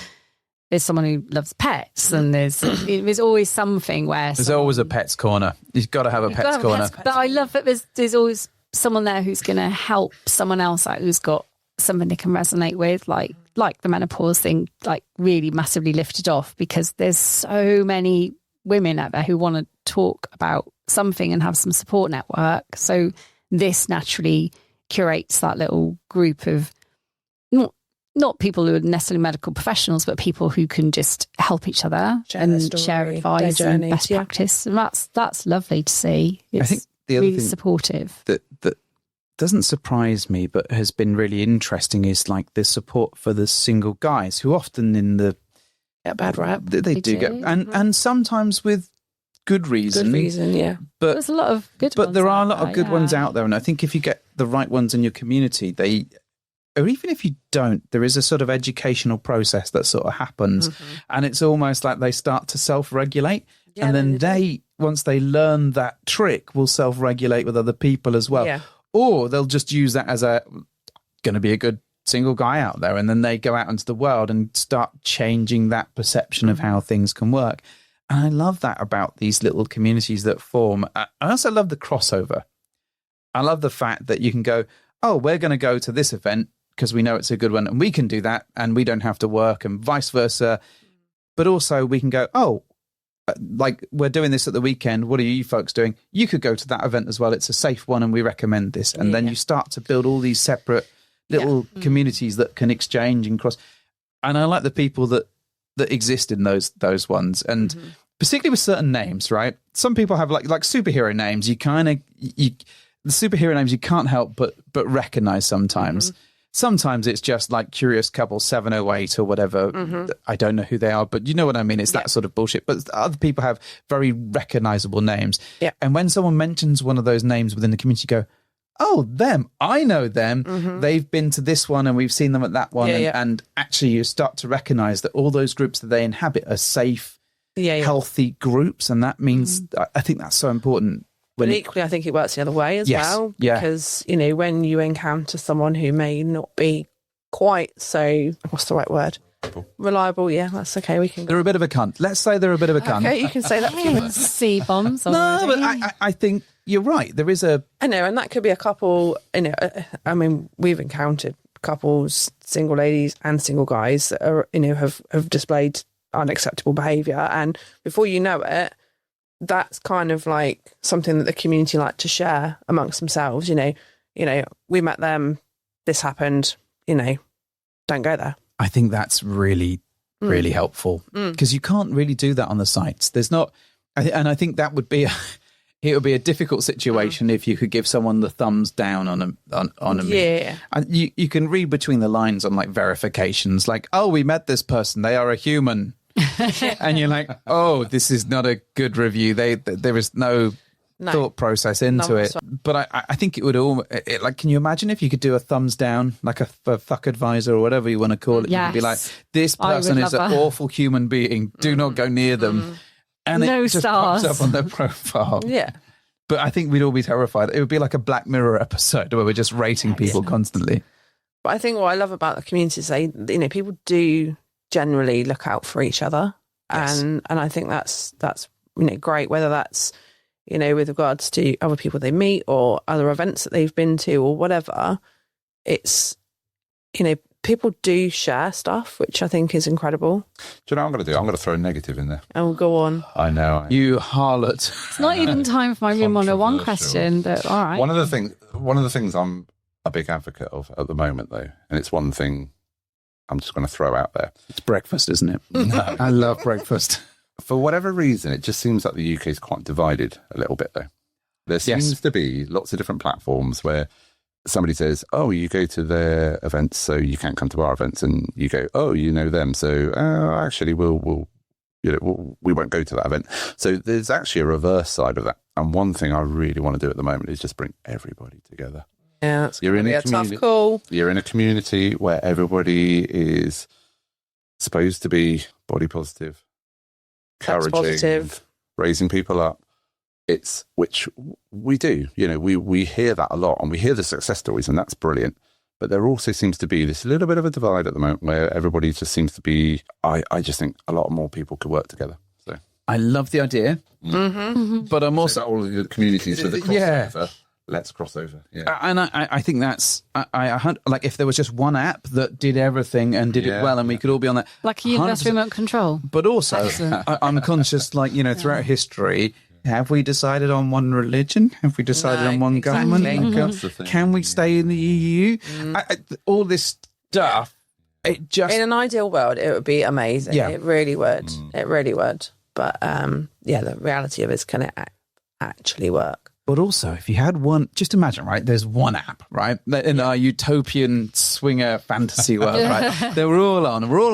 [SPEAKER 3] there's someone who loves pets, and there's always something where
[SPEAKER 2] there's always a pets corner. You've got to have a pets corner.
[SPEAKER 3] But I love that there's always someone there who's going to help someone else out who's got something they can resonate with, like the menopause thing, like really massively lifted off, because there's so many women out there who want to talk about something and have some support network. So this naturally curates that little group of not people who are necessarily medical professionals, but people who can just help each other and share advice and best practice. And that's lovely to see. It's, I think the other really thing supportive
[SPEAKER 2] that doesn't surprise me, but has been really interesting, is like the support for the single guys who often in the
[SPEAKER 4] bad rap.
[SPEAKER 2] They do get, and sometimes with good reason.
[SPEAKER 4] Good reason, yeah.
[SPEAKER 2] But
[SPEAKER 3] there's a lot of good ones.
[SPEAKER 2] But there are a lot of good ones out there, and I think if you get the right ones in your community, or even if you don't, there is a sort of educational process that sort of happens, and it's almost like they start to self-regulate, and then once they learn that trick, will self-regulate with other people as well.
[SPEAKER 4] Yeah.
[SPEAKER 2] Or they'll just use that as going to be a good single guy out there, and then they go out into the world and start changing that perception of how things can work. And I love that about these little communities that form. I also love the crossover. I love the fact that you can go, oh, we're going to go to this event because we know it's a good one, and we can do that, and we don't have to work, and vice versa. But also we can go, oh, like we're doing this at the weekend. What are you folks doing? You could go to that event as well. It's a safe one, and we recommend this. And then you start to build all these separate little communities that can exchange and cross. And I like the people that exist in those ones, and particularly with certain names, right? Some people have like superhero names. The superhero names you can't help but recognize sometimes. Sometimes it's just like Curious Couple 708 or whatever. I don't know who they are, but you know what I mean? It's that sort of bullshit. But other people have very recognizable names. Yeah. And when someone mentions one of those names within the community, you go, oh, them, I know them. They've been to this one and we've seen them at that one. And actually you start to recognize that all those groups that they inhabit are safe, healthy groups. And that means, I think that's so important.
[SPEAKER 4] But equally, I think it works the other way as well. Because, you know, when you encounter someone who may not be quite so, what's the right word? Reliable, that's okay. We can.
[SPEAKER 2] They're a bit of a cunt. Let's say they're a bit of a cunt.
[SPEAKER 4] Okay, you can say that.
[SPEAKER 3] C-bombs.
[SPEAKER 2] No, but I think you're right. There is a.
[SPEAKER 4] I know, and that could be a couple. You know, I mean, we've encountered couples, single ladies and single guys that are, you know, have displayed unacceptable behaviour, and before you know it, that's kind of like something that the community like to share amongst themselves. You know, we met them. This happened. You know, don't go there.
[SPEAKER 2] I think that's really, really helpful, because you can't really do that on the sites. There's not, and I think that would be a difficult situation if you could give someone the thumbs down on a and you can read between the lines on like verifications, like, oh, we met this person, they are a human, and you're like, oh, this is not a good review. There is no thought process into it. But I think it would like, can you imagine if you could do a thumbs down, like a fuck advisor or whatever you want to call it? You could be like, this person is an awful human being. Do not go near them. And
[SPEAKER 3] no
[SPEAKER 2] it just
[SPEAKER 3] stars.
[SPEAKER 2] pops up on their profile.
[SPEAKER 4] Yeah.
[SPEAKER 2] But I think we'd all be terrified. It would be like a Black Mirror episode where we're just rating people constantly.
[SPEAKER 4] But I think what I love about the community is you know, people do generally look out for each other. Yes. And I think that's you know, great, whether that's, you know, with regards to other people they meet or other events that they've been to or whatever. It's, you know, people do share stuff, which I think is incredible.
[SPEAKER 5] Do you know what I'm going to do? I'm going to throw a negative in there.
[SPEAKER 4] Oh, go on.
[SPEAKER 5] I know.
[SPEAKER 2] You harlot.
[SPEAKER 3] It's not even time for my Room 101
[SPEAKER 5] Controversial.
[SPEAKER 3] question, but all right.
[SPEAKER 5] One of the things I'm a big advocate of at the moment, though, and it's one thing I'm just going to throw out there.
[SPEAKER 2] It's breakfast, isn't it?
[SPEAKER 5] No.
[SPEAKER 2] I love breakfast.
[SPEAKER 5] For whatever reason, it just seems like the UK is quite divided a little bit, though. There seems to be lots of different platforms where somebody says, oh, you go to their events, so you can't come to our events. And you go, oh, you know them. So actually, we won't go to that event. So there's actually a reverse side of that. And one thing I really want to do at the moment is just bring everybody together.
[SPEAKER 4] Yeah, that's
[SPEAKER 5] You're
[SPEAKER 4] going to
[SPEAKER 5] in
[SPEAKER 4] be
[SPEAKER 5] a
[SPEAKER 4] a tough
[SPEAKER 5] community-
[SPEAKER 4] call.
[SPEAKER 5] You're in a community where everybody is supposed to be body positive,
[SPEAKER 4] Sex
[SPEAKER 5] encouraging,
[SPEAKER 4] positive.
[SPEAKER 5] raising people up. It's which we do. We hear that a lot, and we hear the success stories, and that's brilliant. But there also seems to be this little bit of a divide at the moment where everybody just seems to be. I just think a lot more people could work together. So
[SPEAKER 2] I love the idea, but I'm also
[SPEAKER 5] all of the communities with the crossover.
[SPEAKER 2] Yeah.
[SPEAKER 5] Let's cross over. Yeah.
[SPEAKER 2] And I think that's like if there was just one app that did everything and did it well, and we could all be on that.
[SPEAKER 3] Like a universal
[SPEAKER 2] 100%.
[SPEAKER 3] remote control.
[SPEAKER 2] But also,
[SPEAKER 3] Excellent.
[SPEAKER 2] I'm conscious, like, throughout history, have we decided on one religion? Have we decided
[SPEAKER 4] No,
[SPEAKER 2] on one
[SPEAKER 4] exactly.
[SPEAKER 2] government?
[SPEAKER 5] That's the thing.
[SPEAKER 2] Can we stay in the EU? All this stuff, it just...
[SPEAKER 4] In an ideal world, it would be amazing.
[SPEAKER 2] Yeah.
[SPEAKER 4] It really would. It really would. But the reality of it is, can it actually work?
[SPEAKER 2] But also, if you had one, just imagine, right? There's one app, right? In our utopian swinger fantasy world, right? We're all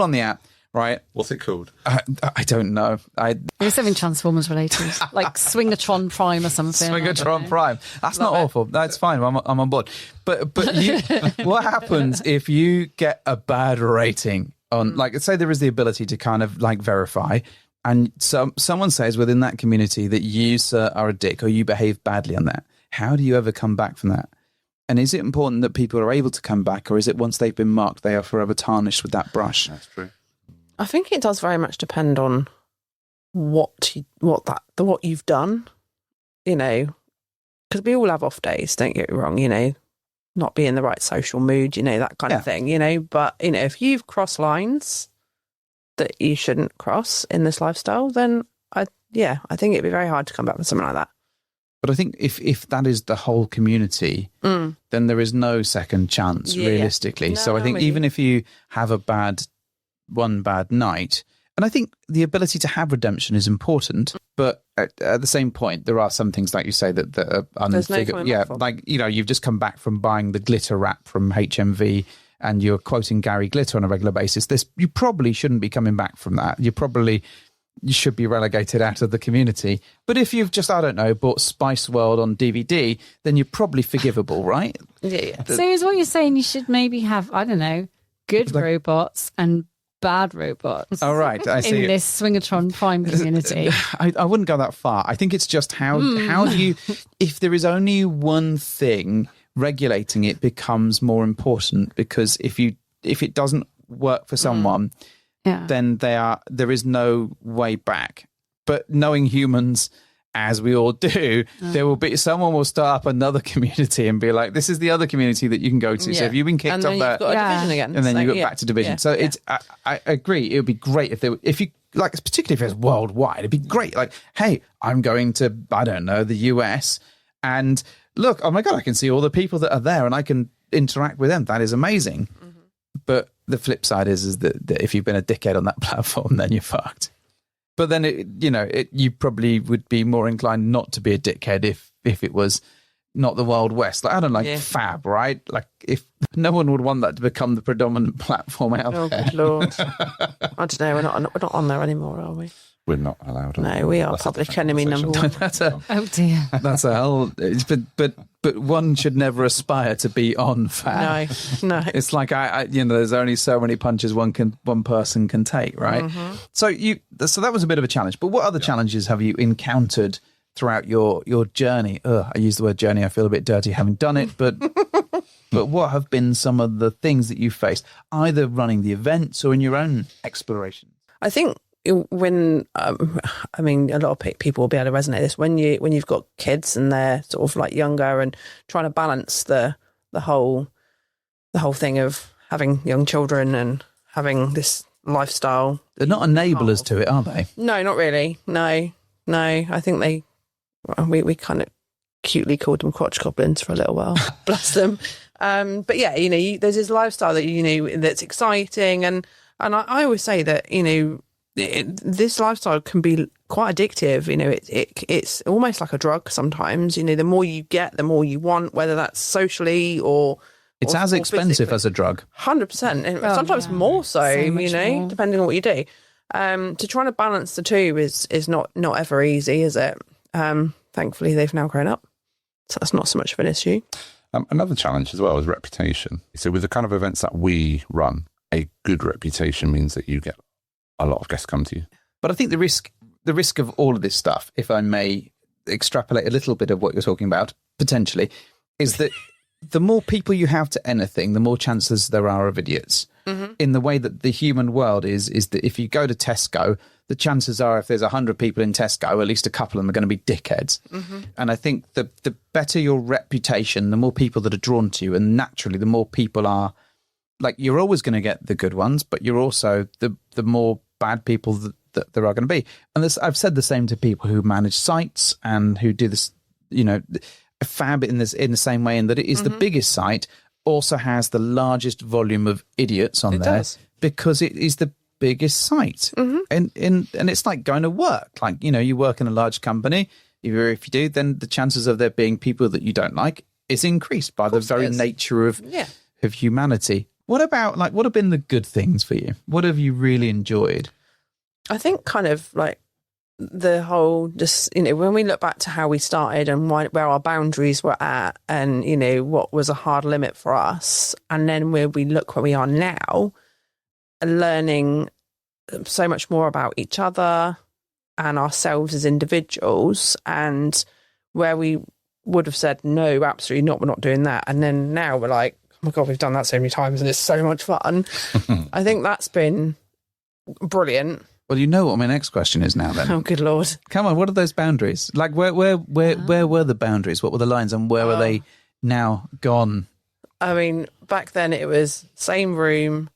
[SPEAKER 2] on the app, right?
[SPEAKER 5] What's it called?
[SPEAKER 2] I don't know.
[SPEAKER 3] There's something Transformers related, like Swingatron Prime or something.
[SPEAKER 2] Swingatron Prime. That's not awful. That's fine. I'm on board. But what happens if you get a bad rating on, like, say there is the ability to kind of like verify, and someone says within that community that you, sir, are a dick or you behave badly on that. How do you ever come back from that? And is it important that people are able to come back, or is it once they've been marked, they are forever tarnished with that brush?
[SPEAKER 5] That's true.
[SPEAKER 4] I think it does very much depend on what you've done, because we all have off days, don't get me wrong, not be in the right social mood, that kind of thing, but, if you've crossed lines that you shouldn't cross in this lifestyle, then I think it'd be very hard to come back from something like that.
[SPEAKER 2] But I think if that is the whole community, then there is no second chance, realistically.
[SPEAKER 4] No,
[SPEAKER 2] so I think
[SPEAKER 4] I'm with
[SPEAKER 2] even
[SPEAKER 4] you.
[SPEAKER 2] if you have one bad night, and I think the ability to have redemption is important, but at the same point, there are some things, like you say, that are
[SPEAKER 4] There's no
[SPEAKER 2] unfigured.
[SPEAKER 4] coming
[SPEAKER 2] Yeah,
[SPEAKER 4] back from.
[SPEAKER 2] like, you've just come back from buying the glitter wrap from HMV, and you're quoting Gary Glitter on a regular basis. You probably shouldn't be coming back from that. You should be relegated out of the community. But if you've just, I don't know, bought Spice World on DVD, then you're probably forgivable, right?
[SPEAKER 4] Yeah.
[SPEAKER 3] So is what you're saying you should maybe have, I don't know, good robots and bad robots
[SPEAKER 2] All right, I see.
[SPEAKER 3] in this Swingatron Prime community?
[SPEAKER 2] I wouldn't go that far. I think it's just how do you, if there is only one thing, regulating it becomes more important, because if it doesn't work for someone, then there is no way back. But knowing humans, as we all do, there will be someone will start up another community and be like, this is the other community that you can go to. So if you've been kicked
[SPEAKER 4] and
[SPEAKER 2] off
[SPEAKER 4] then
[SPEAKER 2] there,
[SPEAKER 4] you've got a division again.
[SPEAKER 2] and then
[SPEAKER 4] So,
[SPEAKER 2] you go back to division.
[SPEAKER 4] Yeah.
[SPEAKER 2] So it's I agree. It would be great if you like, particularly if it's worldwide. It'd be great. Like, hey, I'm going to, I don't know, the US, and look, oh my God, I can see all the people that are there and I can interact with them. That is amazing. But the flip side is that if you've been a dickhead on that platform, then you're fucked. But then you probably would be more inclined not to be a dickhead if it was not the Wild West. Like, I don't like Fab, right? Like, if no one would want that to become the predominant platform out
[SPEAKER 4] Oh,
[SPEAKER 2] there.
[SPEAKER 4] good Lord. I don't know. We're not on there anymore, are we?
[SPEAKER 5] We're not allowed.
[SPEAKER 4] No, we are public enemy number one.
[SPEAKER 2] That's a
[SPEAKER 3] Dear.
[SPEAKER 2] that's a whole. But one should never aspire to be on Fab.
[SPEAKER 4] No.
[SPEAKER 2] It's like there's only so many punches one person can take, right? So that was a bit of a challenge. But what other challenges have you encountered throughout your journey? I use the word journey. I feel a bit dirty having done it, but but what have been some of the things that you faced, either running the events or in your own exploration?
[SPEAKER 4] I think when a lot of people will be able to resonate this when you've got kids and they're sort of like younger and trying to balance the whole thing of having young children and having this lifestyle.
[SPEAKER 2] They're not enablers to it, are they?
[SPEAKER 4] No, not really. No. I think we kind of cutely called them crotch goblins for a little while. Bless them. But yeah, there's this lifestyle that, that's exciting. And I always say that, this lifestyle can be quite addictive. It's almost like a drug sometimes. The more you get, the more you want, whether that's socially or...
[SPEAKER 2] It's as expensive as a drug.
[SPEAKER 4] 100%. And sometimes more so
[SPEAKER 3] much more.
[SPEAKER 4] depending on what you do. To try to balance the two is not ever easy, is it? Thankfully, they've now grown up. So that's not so much of an issue.
[SPEAKER 5] Another challenge as well is reputation. So with the kind of events that we run, a good reputation means that you get a lot of guests come to you.
[SPEAKER 2] But I think the risk of all of this stuff, if I may extrapolate a little bit of what you're talking about, potentially, is that the more people you have to anything, the more chances there are of idiots. Mm-hmm. In the way that the human world is that if you go to Tesco, the chances are if there's 100 people in Tesco, at least a couple of them are going to be dickheads. Mm-hmm. And I think the better your reputation, the more people that are drawn to you, and naturally the more people are, like, you're always going to get the good ones, but you're also the more bad people that there are going to be. And I've said the same to people who manage sites and who do this, Fab in the same way, in that it is the biggest site, also has the largest volume of idiots on there because it is the biggest site. Mm-hmm. And it's like going to work. Like, you work in a large company. If you do, then the chances of there being people that you don't like is increased by the very nature of humanity. What about, what have been the good things for you? What have you really enjoyed?
[SPEAKER 4] I think kind of like the whole, just, when we look back to how we started and where our boundaries were at and, what was a hard limit for us. And then where we look where we are now, learning so much more about each other and ourselves as individuals, and where we would have said, no, absolutely not, we're not doing that. And then now we're like, oh my God, we've done that so many times and it's so much fun. I think that's been brilliant.
[SPEAKER 2] Well, you know what my next question is now then.
[SPEAKER 4] Oh, good Lord.
[SPEAKER 2] Come on, what are those boundaries? Like, where were the boundaries? What were the lines and where are they now gone?
[SPEAKER 4] I mean, back then it was same room,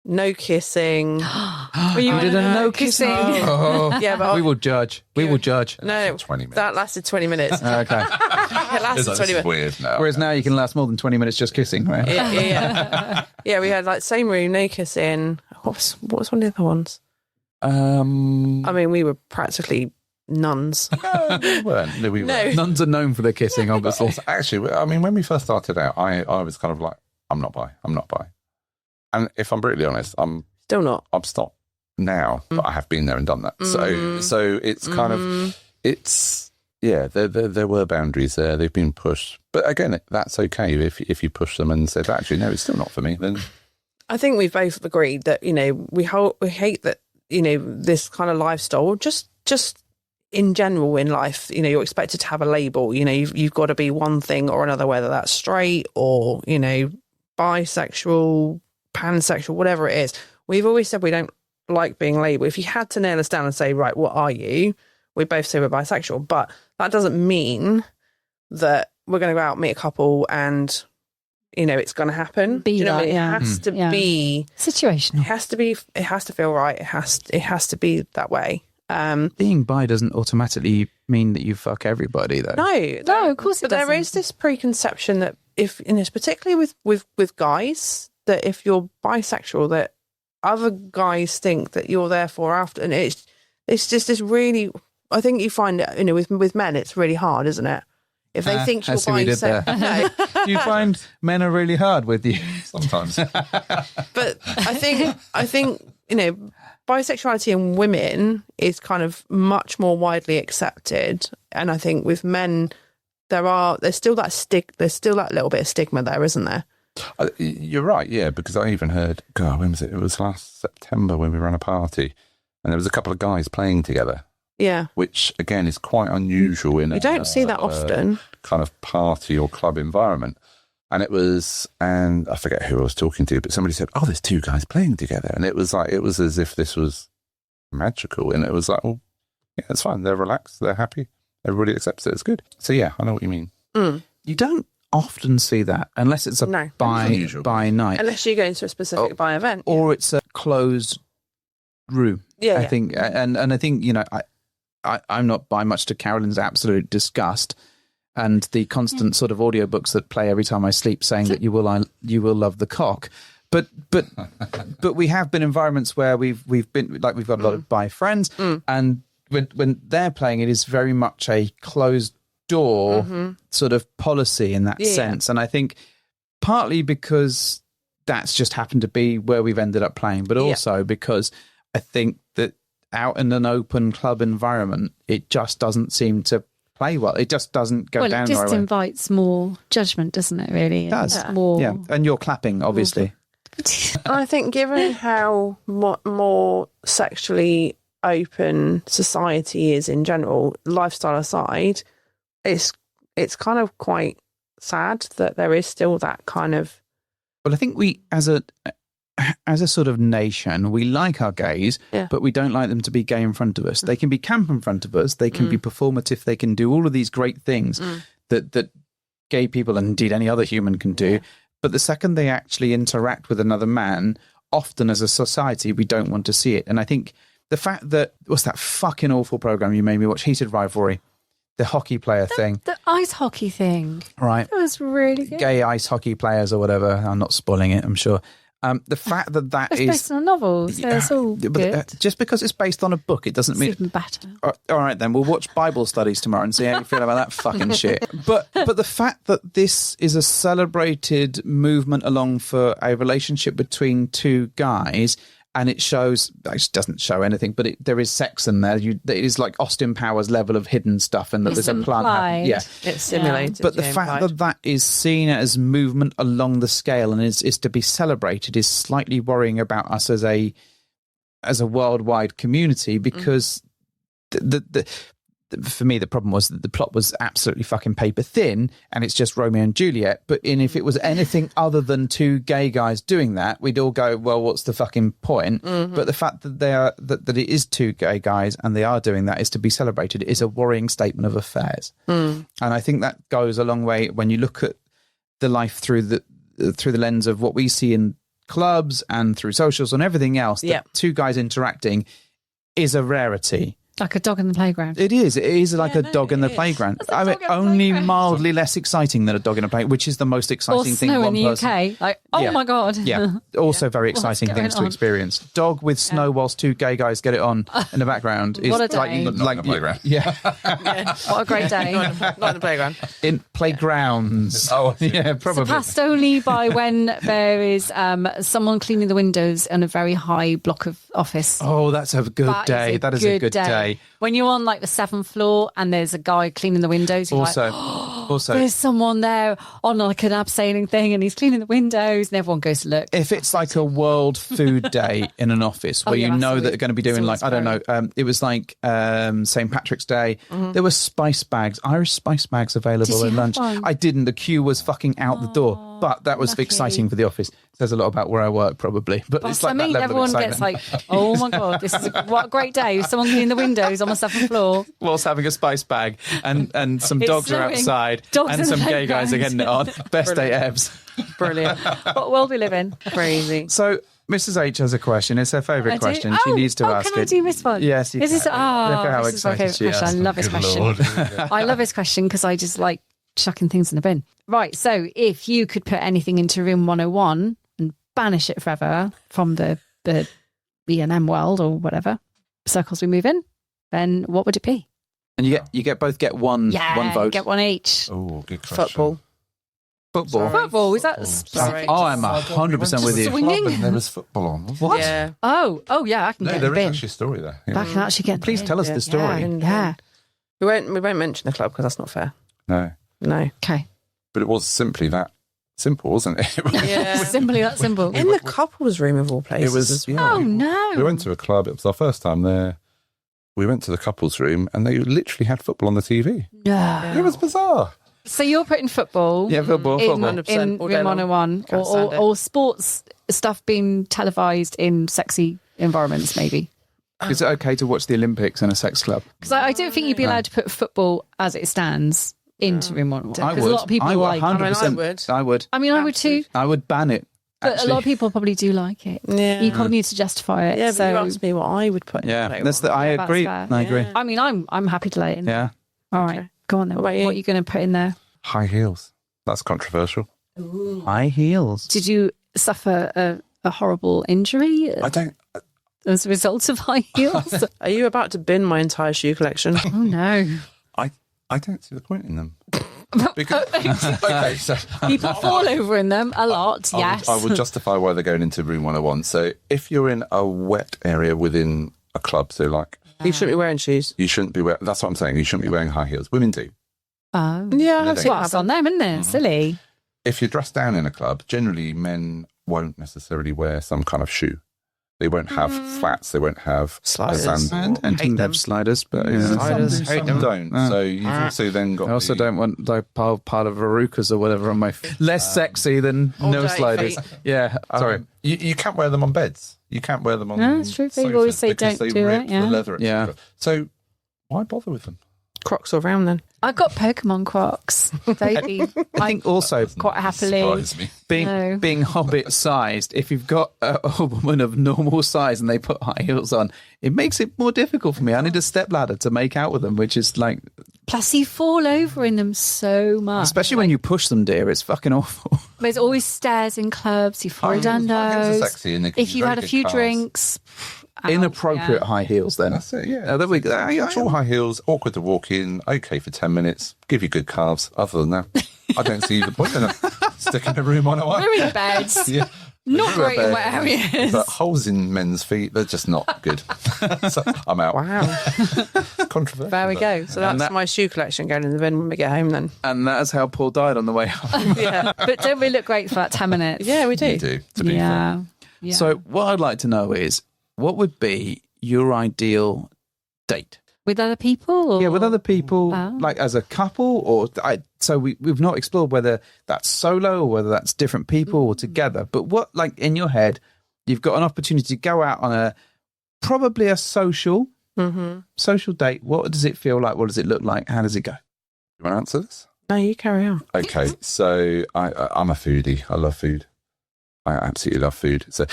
[SPEAKER 4] no kissing.
[SPEAKER 2] You did a no kissing? Oh.
[SPEAKER 4] Yeah, but
[SPEAKER 2] we will judge. We will judge.
[SPEAKER 4] No,
[SPEAKER 5] 20 minutes.
[SPEAKER 4] That lasted 20 minutes.
[SPEAKER 2] Okay.
[SPEAKER 4] It lasted 20 minutes.
[SPEAKER 5] Weird now.
[SPEAKER 2] Whereas now you can last more than 20 minutes just kissing, right?
[SPEAKER 4] Yeah. Yeah, we had same room, no kissing. What was one of the other ones? I mean, we were practically nuns.
[SPEAKER 5] No, we weren't. No, we weren't.
[SPEAKER 2] Nuns are known for their kissing, obviously.
[SPEAKER 5] Also, actually, I mean, when we first started out, I was kind of like, I'm not bi. And if I'm brutally honest, I'm
[SPEAKER 4] still not.
[SPEAKER 5] I'm stopped now, but I have been there and done that. So it's kind of, there were boundaries there. They've been pushed. But again, that's okay if you push them and said, actually, no, it's still not for me. Then
[SPEAKER 4] I think we've both agreed that, we hate that, this kind of lifestyle, just in general in life, you're expected to have a label, you've got to be one thing or another, whether that's straight or, bisexual, pansexual, whatever it is. We've always said we don't like being labelled. If you had to nail us down and say, right, what are you? We both say we're bisexual, but that doesn't mean that we're going to go out and meet a couple and, it's going to happen.
[SPEAKER 3] Be
[SPEAKER 4] It
[SPEAKER 3] that,
[SPEAKER 4] has to be
[SPEAKER 3] situational.
[SPEAKER 4] It has to feel right. It has to be that way.
[SPEAKER 2] Being bi doesn't automatically mean that you fuck everybody, though.
[SPEAKER 4] No,
[SPEAKER 3] of course it
[SPEAKER 4] But there
[SPEAKER 3] doesn't.
[SPEAKER 4] is this preconception that if, particularly with guys, that if you're bisexual, that other guys think that you're therefore after, and it's just this really. I think you find it, with men, it's really hard, isn't it? If they think you're bisexual, no.
[SPEAKER 2] Do you find men are really hard with you?
[SPEAKER 5] sometimes.
[SPEAKER 4] But I think bisexuality in women is kind of much more widely accepted, and I think with men there's still that little bit of stigma there, isn't there?
[SPEAKER 5] You're right, yeah, because I even heard, God, when was it? It was last September when we ran a party, and there was a couple of guys playing together.
[SPEAKER 4] Yeah,
[SPEAKER 5] which again is quite unusual in
[SPEAKER 4] you don't see that often.
[SPEAKER 5] Kind of party or club environment. And I forget who I was talking to, but somebody said, "Oh, there's two guys playing together," and it was as if this was magical, and it was like, well, yeah, it's fine. They're relaxed, they're happy, everybody accepts it. It's good. So yeah, I know what you mean.
[SPEAKER 2] You don't often see that unless it's a
[SPEAKER 4] No.
[SPEAKER 2] by night,
[SPEAKER 4] Unless you go into a specific by event.
[SPEAKER 2] or it's a closed room.
[SPEAKER 4] Yeah,
[SPEAKER 2] I
[SPEAKER 4] yeah.
[SPEAKER 2] think, and I think, you know, I'm not by much to Carolyn's absolute disgust, and the constant sort of audiobooks that play every time I sleep, saying that you will love the cock. But we have been environments where we've been, like, we've got a lot of bi friends, and when they're playing, it is very much a closed door sort of policy in that sense. And I think partly because that's just happened to be where we've ended up playing, but also because I think that out in an open club environment, it just doesn't seem to play well. It just doesn't go down
[SPEAKER 3] it just
[SPEAKER 2] the right way.
[SPEAKER 3] invites more judgment, doesn't it, really?
[SPEAKER 2] It does.
[SPEAKER 3] More...
[SPEAKER 2] Yeah, and you're clapping, obviously.
[SPEAKER 4] I think given how more sexually open society is in general, lifestyle aside, it's kind of quite sad that there is still that kind of...
[SPEAKER 2] Well, I think we, as a sort of nation, we like our gays, but we don't like them to be gay in front of us. They can be camp in front of us. They can be performative. They can do all of these great things that gay people and indeed any other human can do. But the second they actually interact with another man, often as a society, we don't want to see it. And I think the fact that, what's that fucking awful program you made me watch, Heated Rivalry, the hockey player thing.
[SPEAKER 3] The ice hockey thing.
[SPEAKER 2] Right.
[SPEAKER 3] That was really good.
[SPEAKER 2] Gay ice hockey players or whatever. I'm not spoiling it, I'm sure. The fact that
[SPEAKER 3] It's
[SPEAKER 2] is
[SPEAKER 3] based on a novel, so it's all good.
[SPEAKER 2] just because it's based on a book, it doesn't
[SPEAKER 3] It's
[SPEAKER 2] mean...
[SPEAKER 3] even better.
[SPEAKER 2] All right, then we'll watch Bible studies tomorrow and see how you feel about that fucking shit. But the fact that this is a celebrated movement along for a relationship between two guys, and it doesn't show anything, but there is sex in there. It is like Austin Powers level of hidden stuff, and that
[SPEAKER 3] It's
[SPEAKER 2] there's a plant.
[SPEAKER 3] implied.
[SPEAKER 4] It's simulated.
[SPEAKER 2] But the fact that is seen as movement along the scale and is to be celebrated is slightly worrying about us as a worldwide community, because for me, the problem was that the plot was absolutely fucking paper thin, and it's just Romeo and Juliet. But if it was anything other than two gay guys doing that, we'd all go, well, what's the fucking point? But the fact that that it is two gay guys and they are doing that is to be celebrated is a worrying statement of affairs. And I think that goes a long way when you look at the life through the lens of what we see in clubs and through socials and everything else. That two guys interacting is a rarity.
[SPEAKER 3] Like a dog in the playground.
[SPEAKER 2] It is. It is like a dog in the playground. I mean, only mildly less exciting than a dog in a playground, which is the most exciting thing
[SPEAKER 3] snow
[SPEAKER 2] one
[SPEAKER 3] in the
[SPEAKER 2] person.
[SPEAKER 3] UK. Like, oh my God.
[SPEAKER 2] Yeah. Also very exciting things to experience. Dog with snow whilst two gay guys get it on in the background is
[SPEAKER 3] What a day.
[SPEAKER 5] Not in the playground.
[SPEAKER 2] Yeah.
[SPEAKER 3] What a great day.
[SPEAKER 4] not in the playground.
[SPEAKER 2] In playgrounds. Oh, yeah, probably.
[SPEAKER 3] Surpassed only by when there is someone cleaning the windows in a very high block of office.
[SPEAKER 2] Oh, that's a good day. That is a good day.
[SPEAKER 3] When you're on like the 7th floor and there's a guy cleaning the windows, you're
[SPEAKER 2] Also,
[SPEAKER 3] like, oh, there's someone there on like an abseiling thing and he's cleaning the windows, and everyone goes to look.
[SPEAKER 2] if it's like a World Food Day in an office where you know that they're going to be doing like, I don't know, it was like St. Patrick's Day. There were spice bags, Irish spice bags available at lunch. I didn't. The queue was fucking out the door, but that was exciting for the office. Says a lot about where I work, probably. But it's like that level
[SPEAKER 3] everyone
[SPEAKER 2] of
[SPEAKER 3] gets
[SPEAKER 2] excitement.
[SPEAKER 3] like, oh my God, what a great day. Someone cleaning the windows on the 7th floor.
[SPEAKER 2] Whilst having a spice bag and some
[SPEAKER 3] It's
[SPEAKER 2] dogs are
[SPEAKER 3] snowing.
[SPEAKER 2] outside
[SPEAKER 3] Dogs
[SPEAKER 2] and
[SPEAKER 3] in
[SPEAKER 2] some
[SPEAKER 3] the
[SPEAKER 2] gay guys are getting it on. Best day ebbs.
[SPEAKER 4] Brilliant.
[SPEAKER 3] What world we live in?
[SPEAKER 4] Crazy.
[SPEAKER 2] So Mrs. H has a question. It's her favourite question. She needs to ask
[SPEAKER 3] can
[SPEAKER 2] it.
[SPEAKER 3] I do this one?
[SPEAKER 2] Yes, you
[SPEAKER 3] This
[SPEAKER 2] can.
[SPEAKER 3] is,
[SPEAKER 2] Look at how
[SPEAKER 3] this is my
[SPEAKER 2] excited
[SPEAKER 3] favourite
[SPEAKER 2] she
[SPEAKER 3] question.
[SPEAKER 2] is.
[SPEAKER 3] I love this question. I love this question because I just like chucking things in the bin. Right, so if you could put anything into room 101 and banish it forever from the E&M world or whatever circles we move in, then what would it be?
[SPEAKER 2] And you get both get one vote.
[SPEAKER 3] Get one each.
[SPEAKER 5] Oh, good question.
[SPEAKER 4] Football.
[SPEAKER 2] Football.
[SPEAKER 3] Football, is that
[SPEAKER 4] Sorry.
[SPEAKER 2] Oh, I'm 100% with you.
[SPEAKER 3] Swinging.
[SPEAKER 5] And there was football on.
[SPEAKER 2] What?
[SPEAKER 4] Yeah.
[SPEAKER 3] Oh yeah, I can
[SPEAKER 5] No,
[SPEAKER 3] get
[SPEAKER 5] there
[SPEAKER 3] the
[SPEAKER 5] is
[SPEAKER 3] bin.
[SPEAKER 5] actually a story there. Yeah.
[SPEAKER 3] I can actually get the
[SPEAKER 2] Please
[SPEAKER 3] bin.
[SPEAKER 2] tell us the story.
[SPEAKER 3] Yeah.
[SPEAKER 4] We won't mention the club because that's not fair.
[SPEAKER 5] No,
[SPEAKER 4] No.
[SPEAKER 3] Okay.
[SPEAKER 5] but it was simply that simple, wasn't it?
[SPEAKER 4] Yeah.
[SPEAKER 3] Simply that simple.
[SPEAKER 4] In the couples room of all places.
[SPEAKER 5] It was.
[SPEAKER 4] as well.
[SPEAKER 3] Oh no.
[SPEAKER 5] We went to a club. It was our first time there. We went to the couples room, and they literally had football on the TV.
[SPEAKER 3] No.
[SPEAKER 5] It was bizarre.
[SPEAKER 3] So you're putting football
[SPEAKER 2] Yeah, football.
[SPEAKER 3] in
[SPEAKER 4] 100% all day
[SPEAKER 3] room
[SPEAKER 4] long.
[SPEAKER 3] 101
[SPEAKER 4] Can't stand it.
[SPEAKER 3] or sports stuff being televised in sexy environments maybe?
[SPEAKER 2] Is it okay to watch the Olympics in a sex club?
[SPEAKER 3] Because I don't think you'd be allowed to put football as it stands into room 101.
[SPEAKER 2] I
[SPEAKER 3] Because
[SPEAKER 2] would.
[SPEAKER 3] a lot of people
[SPEAKER 2] I
[SPEAKER 3] like.
[SPEAKER 2] 100%. I would.
[SPEAKER 3] I mean, I would too.
[SPEAKER 2] I would ban it.
[SPEAKER 3] But
[SPEAKER 2] Actually.
[SPEAKER 3] a lot of people probably do like it.
[SPEAKER 4] Yeah.
[SPEAKER 3] You probably need to justify it.
[SPEAKER 4] Yeah, but
[SPEAKER 3] so,
[SPEAKER 4] you asked me what I would put in.
[SPEAKER 2] Yeah,
[SPEAKER 4] play
[SPEAKER 2] that's
[SPEAKER 4] one.
[SPEAKER 2] I
[SPEAKER 3] that's
[SPEAKER 2] agree.
[SPEAKER 3] fair.
[SPEAKER 2] I agree.
[SPEAKER 4] Yeah.
[SPEAKER 3] I mean, I'm happy to lay it in.
[SPEAKER 2] Yeah.
[SPEAKER 3] All right,
[SPEAKER 4] Okay.
[SPEAKER 3] go on then.
[SPEAKER 4] What
[SPEAKER 3] What
[SPEAKER 4] about you?
[SPEAKER 3] are you going to put in there?
[SPEAKER 5] High heels. That's controversial.
[SPEAKER 2] High heels.
[SPEAKER 3] Did you suffer a horrible injury
[SPEAKER 5] I don't.
[SPEAKER 3] as a result of high heels?
[SPEAKER 4] Are you about to bin my entire shoe collection?
[SPEAKER 3] Oh no!
[SPEAKER 5] I don't see the point in them. Because, okay, so
[SPEAKER 3] People fall over in them a lot. Yes.
[SPEAKER 5] I will justify why they're going into room 101. So if you're in a wet area within a club, so like
[SPEAKER 4] You shouldn't be wearing shoes.
[SPEAKER 5] you shouldn't be wearing. That's what I'm saying. You shouldn't be wearing high heels. Women do.
[SPEAKER 3] Oh.
[SPEAKER 4] Yeah,
[SPEAKER 5] No,
[SPEAKER 4] I've
[SPEAKER 5] they-
[SPEAKER 4] seen
[SPEAKER 3] Well, it's on them, isn't it? Silly.
[SPEAKER 5] If you're dressed down in a club, generally men won't necessarily wear some kind of shoe. They won't have flats. They won't have
[SPEAKER 4] Sliders.
[SPEAKER 2] And
[SPEAKER 4] Hate
[SPEAKER 2] to
[SPEAKER 4] them.
[SPEAKER 2] have sliders, but
[SPEAKER 4] Sliders, hate
[SPEAKER 5] Some
[SPEAKER 4] them.
[SPEAKER 5] don't. So you've also then got.
[SPEAKER 2] I also
[SPEAKER 5] the-
[SPEAKER 2] don't want like part of Verucas or whatever on my less sexy than
[SPEAKER 4] All
[SPEAKER 2] no
[SPEAKER 4] day
[SPEAKER 2] sliders.
[SPEAKER 4] feet.
[SPEAKER 2] Yeah, sorry.
[SPEAKER 5] You can't wear them on beds. You can't wear them on.
[SPEAKER 3] No, that's true. They
[SPEAKER 5] sofas
[SPEAKER 3] always say
[SPEAKER 5] because
[SPEAKER 3] don't
[SPEAKER 5] they
[SPEAKER 3] do
[SPEAKER 5] rip
[SPEAKER 3] it, yeah.
[SPEAKER 5] The leather,
[SPEAKER 2] Yeah.
[SPEAKER 5] etc. So why bother with them?
[SPEAKER 4] Crocs all round then.
[SPEAKER 3] I got Pokemon Crocs. They'd be
[SPEAKER 2] I think also
[SPEAKER 3] quite happily.
[SPEAKER 5] Surprise me.
[SPEAKER 2] being being hobbit sized, if you've got a woman of normal size and they put high heels on, it makes it more difficult for me. I need a stepladder to make out with them, which is like,
[SPEAKER 3] Plus, you fall over in them so much.
[SPEAKER 2] especially when you push them, dear, it's fucking awful.
[SPEAKER 3] There's always stairs in clubs. You fall down
[SPEAKER 5] High heels are
[SPEAKER 3] those.
[SPEAKER 5] sexy and they can
[SPEAKER 3] If
[SPEAKER 5] be
[SPEAKER 3] you
[SPEAKER 5] very
[SPEAKER 3] had a
[SPEAKER 5] good
[SPEAKER 3] few
[SPEAKER 5] cars.
[SPEAKER 3] drinks,
[SPEAKER 2] Inappropriate
[SPEAKER 3] yeah.
[SPEAKER 2] high heels, then.
[SPEAKER 5] That's it, yeah.
[SPEAKER 2] There we go.
[SPEAKER 5] Tall high heels, awkward to walk in, okay for 10 minutes, give you good calves. Other than that, I don't see the point in it. Stick in a room on a while.
[SPEAKER 3] We're in beds.
[SPEAKER 5] Yeah.
[SPEAKER 3] Not great in
[SPEAKER 5] Bed.
[SPEAKER 3] wet areas.
[SPEAKER 5] But holes in men's feet, they're just not good. So I'm out.
[SPEAKER 4] Wow.
[SPEAKER 5] Controversial.
[SPEAKER 4] There we go. So that's
[SPEAKER 2] that-
[SPEAKER 4] my shoe collection going in the bin when we get home then.
[SPEAKER 2] And that is how Paul died on the way home.
[SPEAKER 4] Yeah.
[SPEAKER 3] But don't we look great for that 10 minutes?
[SPEAKER 4] Yeah, we do.
[SPEAKER 5] You do, to be fair.
[SPEAKER 3] Yeah. Yeah.
[SPEAKER 2] So what I'd like to know is, what would be your ideal date?
[SPEAKER 3] With other people? Or?
[SPEAKER 2] Yeah, with other people,
[SPEAKER 3] Oh.
[SPEAKER 2] like as a couple, or so we've not explored whether that's solo or whether that's different people or together. But what, like in your head, you've got an opportunity to go out on probably a social date. What does it feel like? What does it look like? How does it go?
[SPEAKER 5] You want to answer this?
[SPEAKER 4] No, you carry on.
[SPEAKER 5] Okay, so I'm a foodie. I love food. I absolutely love food. So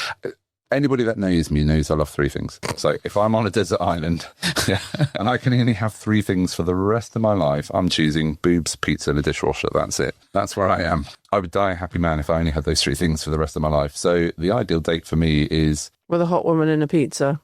[SPEAKER 5] anybody that knows me knows I love three things. So if I'm on a desert island and I can only have three things for the rest of my life, I'm choosing boobs, pizza, and a dishwasher. That's it. That's where I am. I would die a happy man if I only had those three things for the rest of my life. So the ideal date for me is
[SPEAKER 4] With a hot woman and a pizza.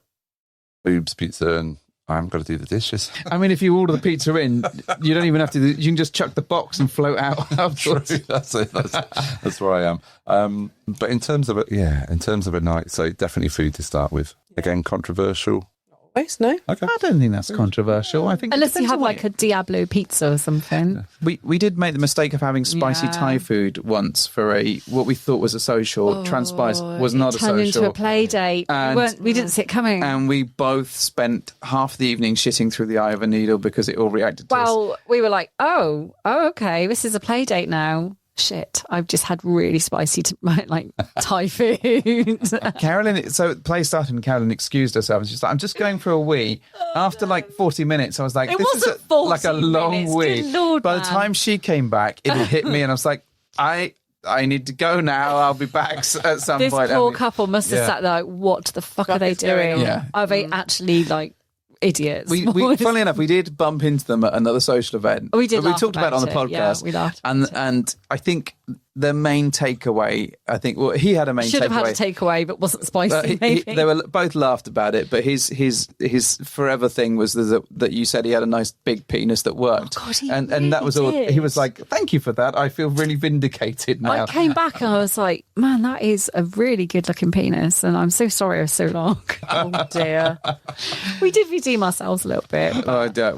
[SPEAKER 5] boobs, pizza, and I haven't got to do the dishes.
[SPEAKER 2] I mean, if you order the pizza in, you don't even have to. You can just chuck the box and float out.
[SPEAKER 5] True. That's it. That's where I am. But in terms of a night, so definitely food to start with. Again, controversial.
[SPEAKER 4] Always, no?
[SPEAKER 5] Okay.
[SPEAKER 2] I don't think that's controversial. I think it
[SPEAKER 3] Unless you
[SPEAKER 2] depends
[SPEAKER 3] have
[SPEAKER 2] on
[SPEAKER 3] like a Diablo pizza or something.
[SPEAKER 2] we did make the mistake of having spicy
[SPEAKER 3] Yeah.
[SPEAKER 2] Thai food once for what we thought was a social. Transpires was not a
[SPEAKER 3] Turned
[SPEAKER 2] social.
[SPEAKER 3] into a play date.
[SPEAKER 2] And-
[SPEAKER 3] We didn't see it coming.
[SPEAKER 2] And we both spent half the evening shitting through the eye of a needle because it all reacted to us.
[SPEAKER 3] Well, we were like, oh, okay, this is a play date now. Shit, I've just had really spicy Thai food.
[SPEAKER 2] Carolyn, so the play started and Carolyn excused herself. She's like, I'm just going for a wee. After like 40 minutes, I was like,
[SPEAKER 3] It
[SPEAKER 2] this is
[SPEAKER 3] wasn't 40
[SPEAKER 2] like a long
[SPEAKER 3] minutes,
[SPEAKER 2] wee.
[SPEAKER 3] good Lord,
[SPEAKER 2] By the
[SPEAKER 3] man.
[SPEAKER 2] time she came back, it had hit me and I was like, I need to go now. I'll be back at some
[SPEAKER 3] This
[SPEAKER 2] point.
[SPEAKER 3] poor couple must have
[SPEAKER 2] Yeah.
[SPEAKER 3] sat there like, what the fuck are they
[SPEAKER 4] is going
[SPEAKER 3] doing?
[SPEAKER 4] on?
[SPEAKER 2] Yeah.
[SPEAKER 3] Are they actually like idiots?
[SPEAKER 2] We funnily enough, we did bump into them at another social event.
[SPEAKER 3] We did
[SPEAKER 2] We
[SPEAKER 3] laugh
[SPEAKER 2] talked about it on the
[SPEAKER 3] about it. Yeah,
[SPEAKER 2] podcast.
[SPEAKER 3] we laughed about it.
[SPEAKER 2] And I think the main takeaway, he had a main
[SPEAKER 3] Should have had a
[SPEAKER 2] takeaway.
[SPEAKER 3] takeaway, but wasn't spicy.
[SPEAKER 2] They
[SPEAKER 3] maybe.
[SPEAKER 2] were both laughed about it, but his forever thing was that you said he had a nice big penis that worked,
[SPEAKER 3] Oh, God, he
[SPEAKER 2] and
[SPEAKER 3] really
[SPEAKER 2] that was all.
[SPEAKER 3] did.
[SPEAKER 2] He was like, "Thank you for that. I feel really vindicated now."
[SPEAKER 3] I came back and I was like, man, that is a really good looking penis, and I'm so sorry it was so long.
[SPEAKER 4] Oh, dear.
[SPEAKER 3] We did redeem ourselves a little bit.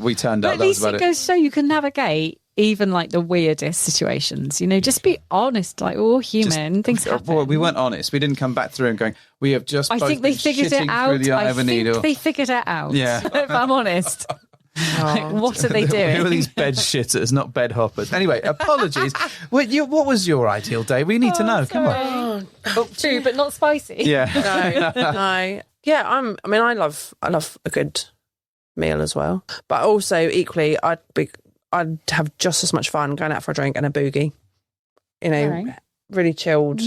[SPEAKER 2] We turned
[SPEAKER 3] But
[SPEAKER 2] out
[SPEAKER 3] at
[SPEAKER 2] that was
[SPEAKER 3] least
[SPEAKER 2] about
[SPEAKER 3] it
[SPEAKER 2] it.
[SPEAKER 3] goes to show you can navigate even like the weirdest situations. You know, just be honest. Like we're all human. Things happen.
[SPEAKER 2] Well, we weren't honest. We didn't come back through and going, "We have just."
[SPEAKER 3] I
[SPEAKER 2] both
[SPEAKER 3] think they
[SPEAKER 2] been
[SPEAKER 3] figured
[SPEAKER 2] shitting
[SPEAKER 3] it out.
[SPEAKER 2] Through the eye
[SPEAKER 3] I
[SPEAKER 2] of a
[SPEAKER 3] think
[SPEAKER 2] needle.
[SPEAKER 3] they figured it out.
[SPEAKER 2] Yeah.
[SPEAKER 3] If I'm honest. Like, what are they
[SPEAKER 2] Who are
[SPEAKER 3] doing?
[SPEAKER 2] these bed shitters, not bed hoppers? Anyway, apologies. What was your ideal day? We need to know. Come on.
[SPEAKER 3] True, but not spicy.
[SPEAKER 2] Yeah.
[SPEAKER 4] No. Yeah, I love a good meal as well. But also equally, I'd have just as much fun going out for a drink and a boogie. You know,
[SPEAKER 3] Right.
[SPEAKER 4] really chilled,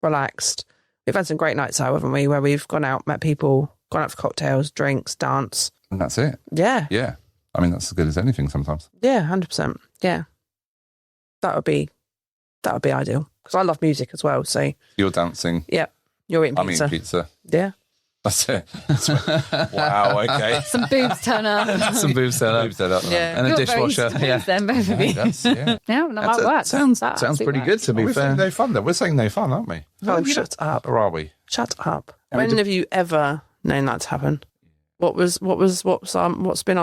[SPEAKER 4] relaxed. We've had some great nights out, haven't we? Where we've gone out, met people, gone out for cocktails, drinks, dance.
[SPEAKER 5] And that's it.
[SPEAKER 4] Yeah.
[SPEAKER 5] Yeah. I mean, that's as good as anything sometimes.
[SPEAKER 4] Yeah, 100%. Yeah. That would be ideal. Because I love music as well. So,
[SPEAKER 5] You're dancing.
[SPEAKER 4] yeah, you're eating
[SPEAKER 5] I'm
[SPEAKER 4] pizza.
[SPEAKER 5] eating pizza.
[SPEAKER 4] Yeah.
[SPEAKER 5] That's it. Wow, okay.
[SPEAKER 3] Some boobs turn up.
[SPEAKER 2] Some boobs set up.
[SPEAKER 5] Moved that up.
[SPEAKER 4] Yeah.
[SPEAKER 2] And a
[SPEAKER 3] You're very
[SPEAKER 2] dishwasher.
[SPEAKER 3] used to
[SPEAKER 2] Yeah.
[SPEAKER 3] boobs then, both of you.
[SPEAKER 5] That's, yeah.
[SPEAKER 3] Yeah, that might work.
[SPEAKER 2] Sounds
[SPEAKER 3] That
[SPEAKER 2] sounds
[SPEAKER 3] absolutely
[SPEAKER 2] pretty good,
[SPEAKER 3] works.
[SPEAKER 2] to be
[SPEAKER 5] We're saying
[SPEAKER 2] fair.
[SPEAKER 5] no fun, though. We're saying no fun, aren't we?
[SPEAKER 4] Oh, shut up.
[SPEAKER 5] Or are we?
[SPEAKER 4] Shut up.
[SPEAKER 5] I mean,
[SPEAKER 4] When have you ever known that to happen? What's been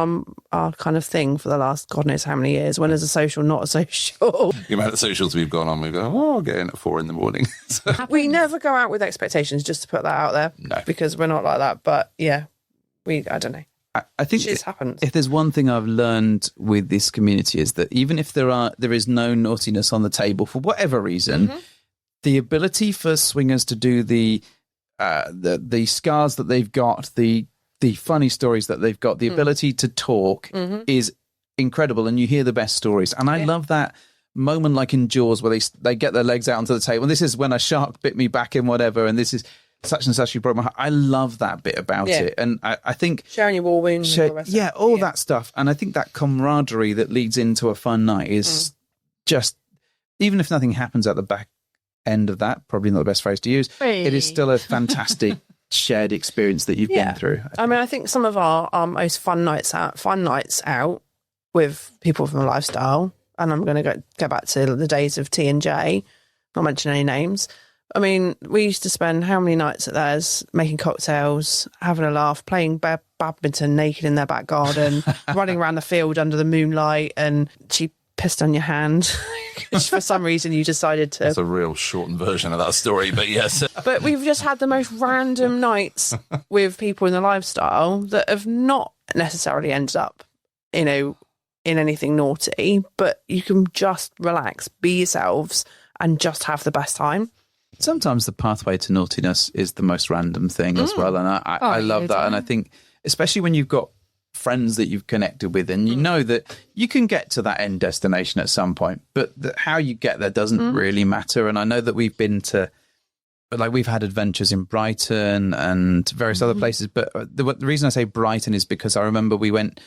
[SPEAKER 4] our kind of thing for the last God knows how many years? When is a social not a social?
[SPEAKER 5] The amount of socials we've gone on, we go, I'll get in at 4 a.m. So,
[SPEAKER 4] We never go out with expectations, just to put that out there.
[SPEAKER 5] No.
[SPEAKER 4] Because we're not like that. But yeah, I don't know.
[SPEAKER 2] I think
[SPEAKER 4] Shit happens.
[SPEAKER 2] if there's one thing I've learned with this community is that even if there is no naughtiness on the table for whatever reason, the ability for swingers to do the scars that they've got, the funny stories that they've got, the ability to talk is incredible, and you hear the best stories. And I love that moment, like in Jaws, where they get their legs out onto the table. And this is when a shark bit me back in whatever, and this is such and such, you broke my heart. I love that bit about it, and I think
[SPEAKER 4] Sharing your war wounds. and all the rest of it.
[SPEAKER 2] all that stuff. And I think that camaraderie that leads into a fun night is just, even if nothing happens at the back end of that, probably not the best phrase to use, it is still a fantastic shared experience that you've been through.
[SPEAKER 4] I mean, I think some of our most fun nights out with people from the lifestyle, and I'm going to go back to the days of T&J, not mention any names. I mean, we used to spend how many nights at theirs making cocktails, having a laugh, playing badminton naked in their back garden, running around the field under the moonlight, and she pissed on your hand. For some reason, you decided to.
[SPEAKER 5] That's a real shortened version of that story, but yes.
[SPEAKER 4] But we've just had the most random nights with people in the lifestyle that have not necessarily ended up, in anything naughty, but you can just relax, be yourselves, and just have the best time.
[SPEAKER 2] Sometimes the pathway to naughtiness is the most random thing as well. And I love that. And I think, especially when you've got friends that you've connected with and you know that you can get to that end destination at some point, but how you get there doesn't really matter. And I know that we've been to, like, we've had adventures in Brighton and various other places, but the reason I say Brighton is because I remember we went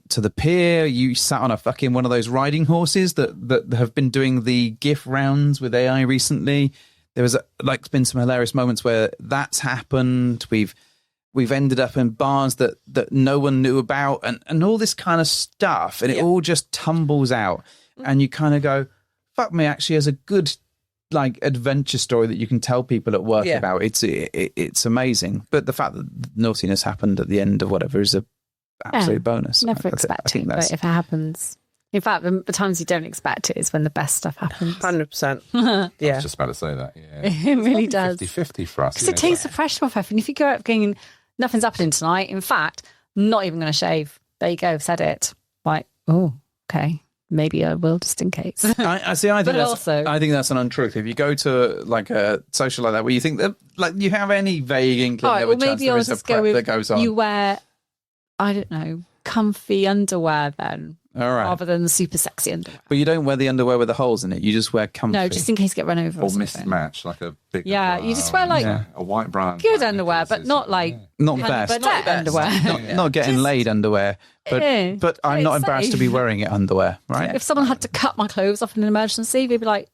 [SPEAKER 2] to the pier. You sat on a fucking one of those riding horses that have been doing the GIF rounds with AI recently. There was been some hilarious moments where that's happened. We've ended up in bars that no one knew about and all this kind of stuff. And it all just tumbles out. And you kind of go, fuck me, actually, as a good adventure story that you can tell people at work about. It's amazing. But the fact that naughtiness happened at the end of whatever is a absolute bonus.
[SPEAKER 3] Never expect it, but if it happens. In fact, the times you don't expect it is when the best stuff happens.
[SPEAKER 4] 100%.
[SPEAKER 5] I
[SPEAKER 4] Yeah.
[SPEAKER 5] was just about to say that. Yeah.
[SPEAKER 3] It really does.
[SPEAKER 5] 50-50 for us.
[SPEAKER 3] Because it takes the pressure off everything. If you go out going, nothing's happening tonight, in fact, not even going to shave. There you go, said it. Like, oh, okay. Maybe I will, just in case.
[SPEAKER 2] I think that's an untruth. If you go to a social like that where you think that you have any vague inkling of a chance there is a prep that goes on.
[SPEAKER 3] You wear, I don't know, comfy underwear then.
[SPEAKER 2] All right.
[SPEAKER 3] Rather than super sexy underwear.
[SPEAKER 2] But you don't wear the underwear with the holes in it. You just wear comfy.
[SPEAKER 3] No, just in case you get run over.
[SPEAKER 5] Or mismatch, like a big.
[SPEAKER 3] Yeah, you just wear
[SPEAKER 5] a white brown.
[SPEAKER 3] good underwear, but not
[SPEAKER 2] not best.
[SPEAKER 3] Not underwear.
[SPEAKER 2] Not getting laid underwear. But I'm not embarrassed to be wearing it underwear, right?
[SPEAKER 3] If someone had to cut my clothes off in an emergency, they'd be like,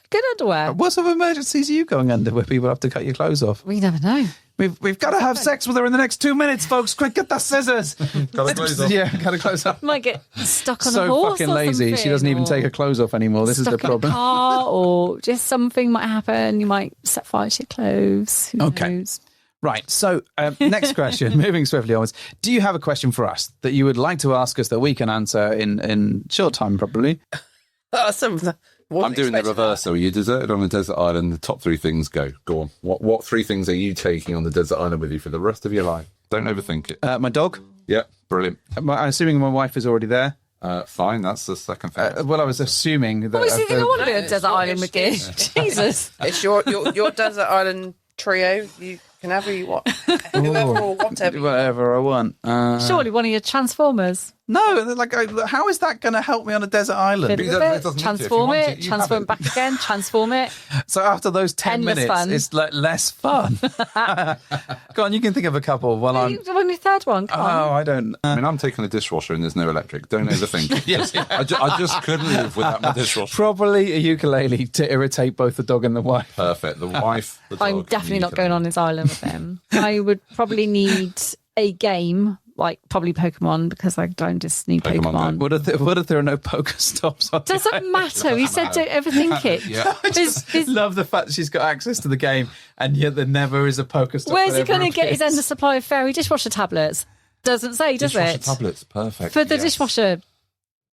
[SPEAKER 3] good underwear.
[SPEAKER 2] What sort of emergencies are you going under where people have to cut your clothes off?
[SPEAKER 3] We never know.
[SPEAKER 2] We've got to have sex with her in the next 2 minutes, folks. Quick, get the scissors.
[SPEAKER 5] Got to close off.
[SPEAKER 2] Yeah, got to close up.
[SPEAKER 3] Might get stuck on a
[SPEAKER 2] So
[SPEAKER 3] horse
[SPEAKER 2] fucking
[SPEAKER 3] or
[SPEAKER 2] lazy. She
[SPEAKER 3] something,
[SPEAKER 2] doesn't even
[SPEAKER 3] or
[SPEAKER 2] take her clothes off anymore. This is the
[SPEAKER 3] stuck in a
[SPEAKER 2] problem.
[SPEAKER 3] car, or just something might happen. You might set fire to your clothes. Who knows?
[SPEAKER 2] Right. So, next question, moving swiftly onwards. Do you have a question for us that you would like to ask us that we can answer in short time, probably?
[SPEAKER 5] I'm doing the reverse. So you deserted on a desert island. The top 3 things go. Go on. What 3 things are you taking on the desert island with you for the rest of your life? Don't overthink it.
[SPEAKER 2] My dog.
[SPEAKER 5] Yeah, brilliant.
[SPEAKER 2] I'm assuming my wife is already there.
[SPEAKER 5] Fine, that's the second thing.
[SPEAKER 2] Well, I was assuming that.
[SPEAKER 3] Obviously, I want to be on a desert island with you. Jesus.
[SPEAKER 4] It's your desert island trio. You can have whoever you want. Whoever or whatever.
[SPEAKER 2] Whatever I want.
[SPEAKER 3] Surely one of your Transformers.
[SPEAKER 2] No, they're like, how is that going to help me on a desert island?
[SPEAKER 3] Fiddle with it, transform it, transform it back again, transform it.
[SPEAKER 2] So after those 10
[SPEAKER 3] Endless
[SPEAKER 2] minutes,
[SPEAKER 3] fun.
[SPEAKER 2] it's like less fun. Go on, you can think of a couple while I'm...
[SPEAKER 3] On your third one, come on.
[SPEAKER 2] Oh, I don't...
[SPEAKER 5] I mean, I'm taking a dishwasher and there's no electric. Don't overthink it.
[SPEAKER 2] Yes.
[SPEAKER 5] I just couldn't live without my dishwasher.
[SPEAKER 2] Probably a ukulele to irritate both the dog and the wife.
[SPEAKER 5] Perfect. The wife, the dog.
[SPEAKER 3] I'm definitely
[SPEAKER 5] and
[SPEAKER 3] not going on this island with him. I would probably need a game, like probably Pokemon, because I don't just need Pokemon.
[SPEAKER 2] What if there are no Pokestops on the
[SPEAKER 3] Doesn't matter. He said don't overthink it.
[SPEAKER 5] Yeah.
[SPEAKER 2] I just love the fact that she's got access to the game, and yet there never is a Pokestop.
[SPEAKER 3] Where's he
[SPEAKER 2] that ever
[SPEAKER 3] going to get his
[SPEAKER 2] appears.
[SPEAKER 3] endless supply of fairy dishwasher tablets? Doesn't say, does
[SPEAKER 5] Dishwasher
[SPEAKER 3] it?
[SPEAKER 5] tablets. Perfect.
[SPEAKER 3] For the
[SPEAKER 5] yes.
[SPEAKER 3] dishwasher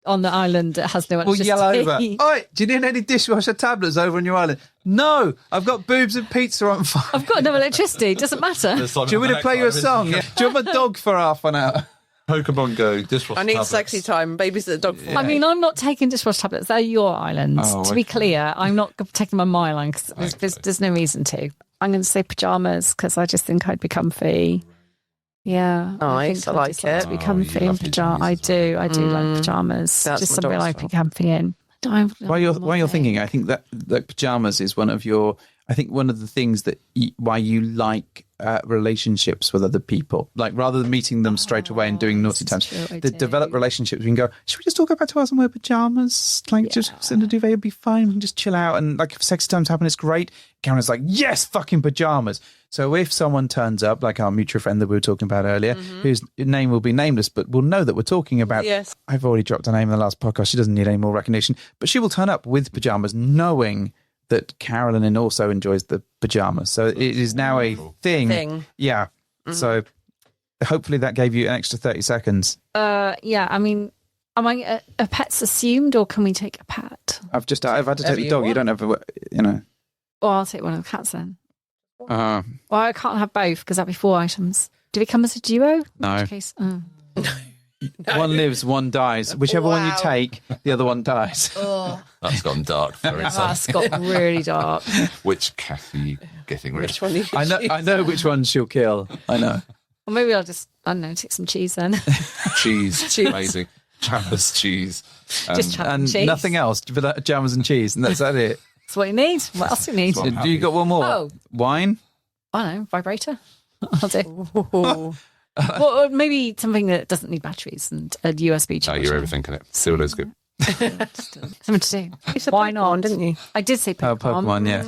[SPEAKER 3] on the island that has no
[SPEAKER 2] We'll
[SPEAKER 3] electricity.
[SPEAKER 2] yell over. Oi, do you need any dishwasher tablets over on your island? No, I've got boobs and pizza on fire.
[SPEAKER 3] I've got no electricity. Doesn't matter.
[SPEAKER 5] There's something
[SPEAKER 2] Do you want me
[SPEAKER 5] on
[SPEAKER 2] to
[SPEAKER 5] the
[SPEAKER 2] play you a
[SPEAKER 5] next
[SPEAKER 2] song?
[SPEAKER 5] one.
[SPEAKER 2] Yeah. Do you want my dog for half an hour?
[SPEAKER 5] Pokemon Go, dishwasher
[SPEAKER 4] I need
[SPEAKER 5] tablets.
[SPEAKER 4] sexy time. Babysit the dog for
[SPEAKER 3] I mean, I'm not taking dishwasher tablets. They're your island.
[SPEAKER 5] Oh,
[SPEAKER 3] to be
[SPEAKER 5] okay.
[SPEAKER 3] clear, I'm not taking them on my island because there's no reason to. I'm going to say pyjamas because I just think I'd be comfy. Yeah.
[SPEAKER 4] Nice,
[SPEAKER 3] think
[SPEAKER 4] I
[SPEAKER 3] I'd
[SPEAKER 4] like
[SPEAKER 3] just like
[SPEAKER 4] it.
[SPEAKER 3] to be
[SPEAKER 5] Oh,
[SPEAKER 3] comfy
[SPEAKER 5] you
[SPEAKER 3] in
[SPEAKER 5] love your
[SPEAKER 3] pyjamas. I
[SPEAKER 5] jammies.
[SPEAKER 3] do like pyjamas.
[SPEAKER 4] That's
[SPEAKER 3] Just
[SPEAKER 4] my
[SPEAKER 3] something
[SPEAKER 4] dog's
[SPEAKER 3] I be
[SPEAKER 4] fault.
[SPEAKER 3] comfy in.
[SPEAKER 2] While you're thinking, I think that pajamas is one of the things that why you like relationships with other people. Like rather than meeting them straight away and doing naughty times,
[SPEAKER 3] true, I
[SPEAKER 2] the
[SPEAKER 3] do.
[SPEAKER 2] develop relationships. We can go, should we just all go back to ours and wear pajamas? Like just sit in the duvet, it'll be fine. We can just chill out. And like if sexy times happen, it's great. Karen's like, yes, fucking pajamas. So if someone turns up, like our mutual friend that we were talking about earlier, whose name will be nameless, but we'll know that we're talking about.
[SPEAKER 4] Yes.
[SPEAKER 2] I've already dropped her name in the last podcast. She doesn't need any more recognition, but she will turn up with pajamas knowing that Carolyn also enjoys the pajamas. So it is now a thing. Yeah. So hopefully that gave you an extra 30 seconds.
[SPEAKER 3] Yeah, I mean, am I a pet's assumed or can we take a pet?
[SPEAKER 2] I've had to take
[SPEAKER 4] Whatever
[SPEAKER 2] the
[SPEAKER 4] you
[SPEAKER 2] dog. You
[SPEAKER 4] want.
[SPEAKER 2] don't have a, you know.
[SPEAKER 3] Or I'll take one of the cats then.
[SPEAKER 2] Uh,
[SPEAKER 3] Well, I can't have both because that'd be 4 items. Do we come as a duo?
[SPEAKER 2] no.
[SPEAKER 3] In case,
[SPEAKER 2] One lives, one dies. Whichever one you
[SPEAKER 4] Wow.
[SPEAKER 2] take, the other one dies.
[SPEAKER 5] That's gone dark for it.
[SPEAKER 3] that's got really dark.
[SPEAKER 5] Which cat are you getting rid
[SPEAKER 4] Which
[SPEAKER 5] of?
[SPEAKER 4] one are you
[SPEAKER 2] I know which one she'll kill. I know.
[SPEAKER 3] Or maybe I'll just, I don't know, take some cheese then.
[SPEAKER 5] Cheese. Amazing. Trappers cheese.
[SPEAKER 3] Just chop
[SPEAKER 2] And
[SPEAKER 3] cheese.
[SPEAKER 2] nothing else, but jammers and cheese, and that's that it.
[SPEAKER 3] That's what you need. What else do you need?
[SPEAKER 5] Well, I'm
[SPEAKER 2] Do you
[SPEAKER 5] happy.
[SPEAKER 2] got one more?
[SPEAKER 3] Oh.
[SPEAKER 2] Wine?
[SPEAKER 3] I don't know, vibrator. I'll do.
[SPEAKER 4] Ooh.
[SPEAKER 3] Well, or maybe something that doesn't need batteries and a USB
[SPEAKER 5] No,
[SPEAKER 3] charger.
[SPEAKER 5] you're overthinking it. Still is good.
[SPEAKER 3] Something to do.
[SPEAKER 4] You said
[SPEAKER 3] Why
[SPEAKER 4] Pokemon,
[SPEAKER 3] not?
[SPEAKER 4] didn't you?
[SPEAKER 3] I did say
[SPEAKER 2] Oh,
[SPEAKER 3] Pokemon.
[SPEAKER 2] Pokemon, yeah.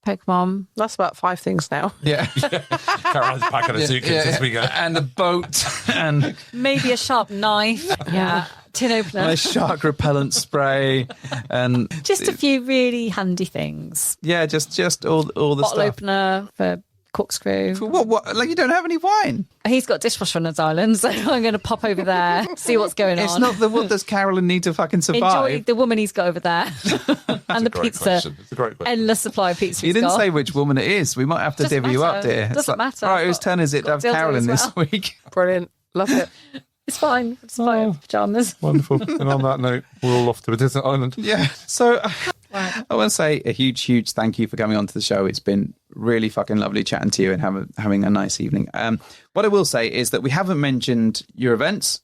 [SPEAKER 3] Pokemon.
[SPEAKER 4] That's about 5 things now.
[SPEAKER 2] Yeah.
[SPEAKER 5] Caroline's packing a suitcase as we go.
[SPEAKER 2] And a boat and
[SPEAKER 3] Maybe a sharp knife. Yeah. Tin opener.
[SPEAKER 2] a shark repellent spray and
[SPEAKER 3] Just a few really handy things.
[SPEAKER 2] yeah, just all the
[SPEAKER 3] Bottle
[SPEAKER 2] stuff.
[SPEAKER 3] opener for corkscrew.
[SPEAKER 2] What? Like you don't have any wine?
[SPEAKER 3] He's got a dishwasher on his island, so I'm going to pop over there, see what's going on.
[SPEAKER 2] It's not the what does Carolyn need to fucking survive?
[SPEAKER 3] Enjoy the woman he's got over there and the
[SPEAKER 5] Great
[SPEAKER 3] pizza.
[SPEAKER 5] question. It's a great question.
[SPEAKER 3] Endless supply of pizza.
[SPEAKER 2] You
[SPEAKER 3] he's
[SPEAKER 2] didn't
[SPEAKER 3] got.
[SPEAKER 2] say which woman it is. We might have to
[SPEAKER 3] Doesn't
[SPEAKER 2] divvy you up,
[SPEAKER 3] matter.
[SPEAKER 2] dear. It's
[SPEAKER 3] Doesn't matter.
[SPEAKER 2] All right,
[SPEAKER 3] I've
[SPEAKER 2] whose
[SPEAKER 3] got-
[SPEAKER 2] turn is it to
[SPEAKER 3] got
[SPEAKER 2] have
[SPEAKER 3] dildo
[SPEAKER 2] Carolyn
[SPEAKER 3] as
[SPEAKER 2] this
[SPEAKER 3] well.
[SPEAKER 2] week?
[SPEAKER 4] Brilliant. Love it.
[SPEAKER 3] It's fine. It's fine. Pajamas.
[SPEAKER 5] Wonderful. And on that note, we're all off to a desert island.
[SPEAKER 2] Yeah. So
[SPEAKER 3] Right.
[SPEAKER 2] I want to say a huge thank you for coming onto the show. It's been really fucking lovely chatting to you and having a nice evening. What I will say is that we haven't mentioned your events.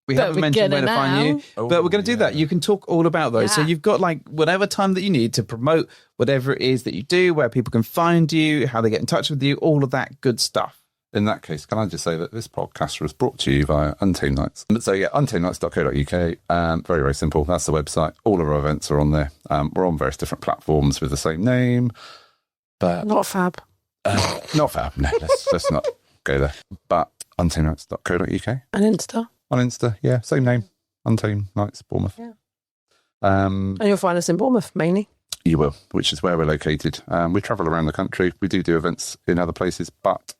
[SPEAKER 2] We
[SPEAKER 3] But
[SPEAKER 2] haven't
[SPEAKER 3] we're
[SPEAKER 2] mentioned where
[SPEAKER 3] gonna
[SPEAKER 2] to find you,
[SPEAKER 5] now.
[SPEAKER 2] but we're going to do that.
[SPEAKER 5] yeah.
[SPEAKER 2] You can talk all about those. So
[SPEAKER 3] Yeah.
[SPEAKER 2] you've got like whatever time that you need to promote whatever it is that you do, where people can find you, how they get in touch with you, all of that good stuff.
[SPEAKER 5] In that case, can I just say that this podcast was brought to you via Untamed Nights. So yeah, untamednights.co.uk. Very, very simple. That's the website. All of our events are on there. We're on various different platforms with the same name, but
[SPEAKER 4] Not fab.
[SPEAKER 5] not fab. No, let's not go there. But untamednights.co.uk.
[SPEAKER 4] And Insta.
[SPEAKER 5] On Insta, yeah, same name. Untamed Nights, Bournemouth.
[SPEAKER 4] Yeah.
[SPEAKER 5] Um,
[SPEAKER 4] And you'll find us in Bournemouth, mainly.
[SPEAKER 5] You will, which is where we're located. We travel around the country. We do events in other places, but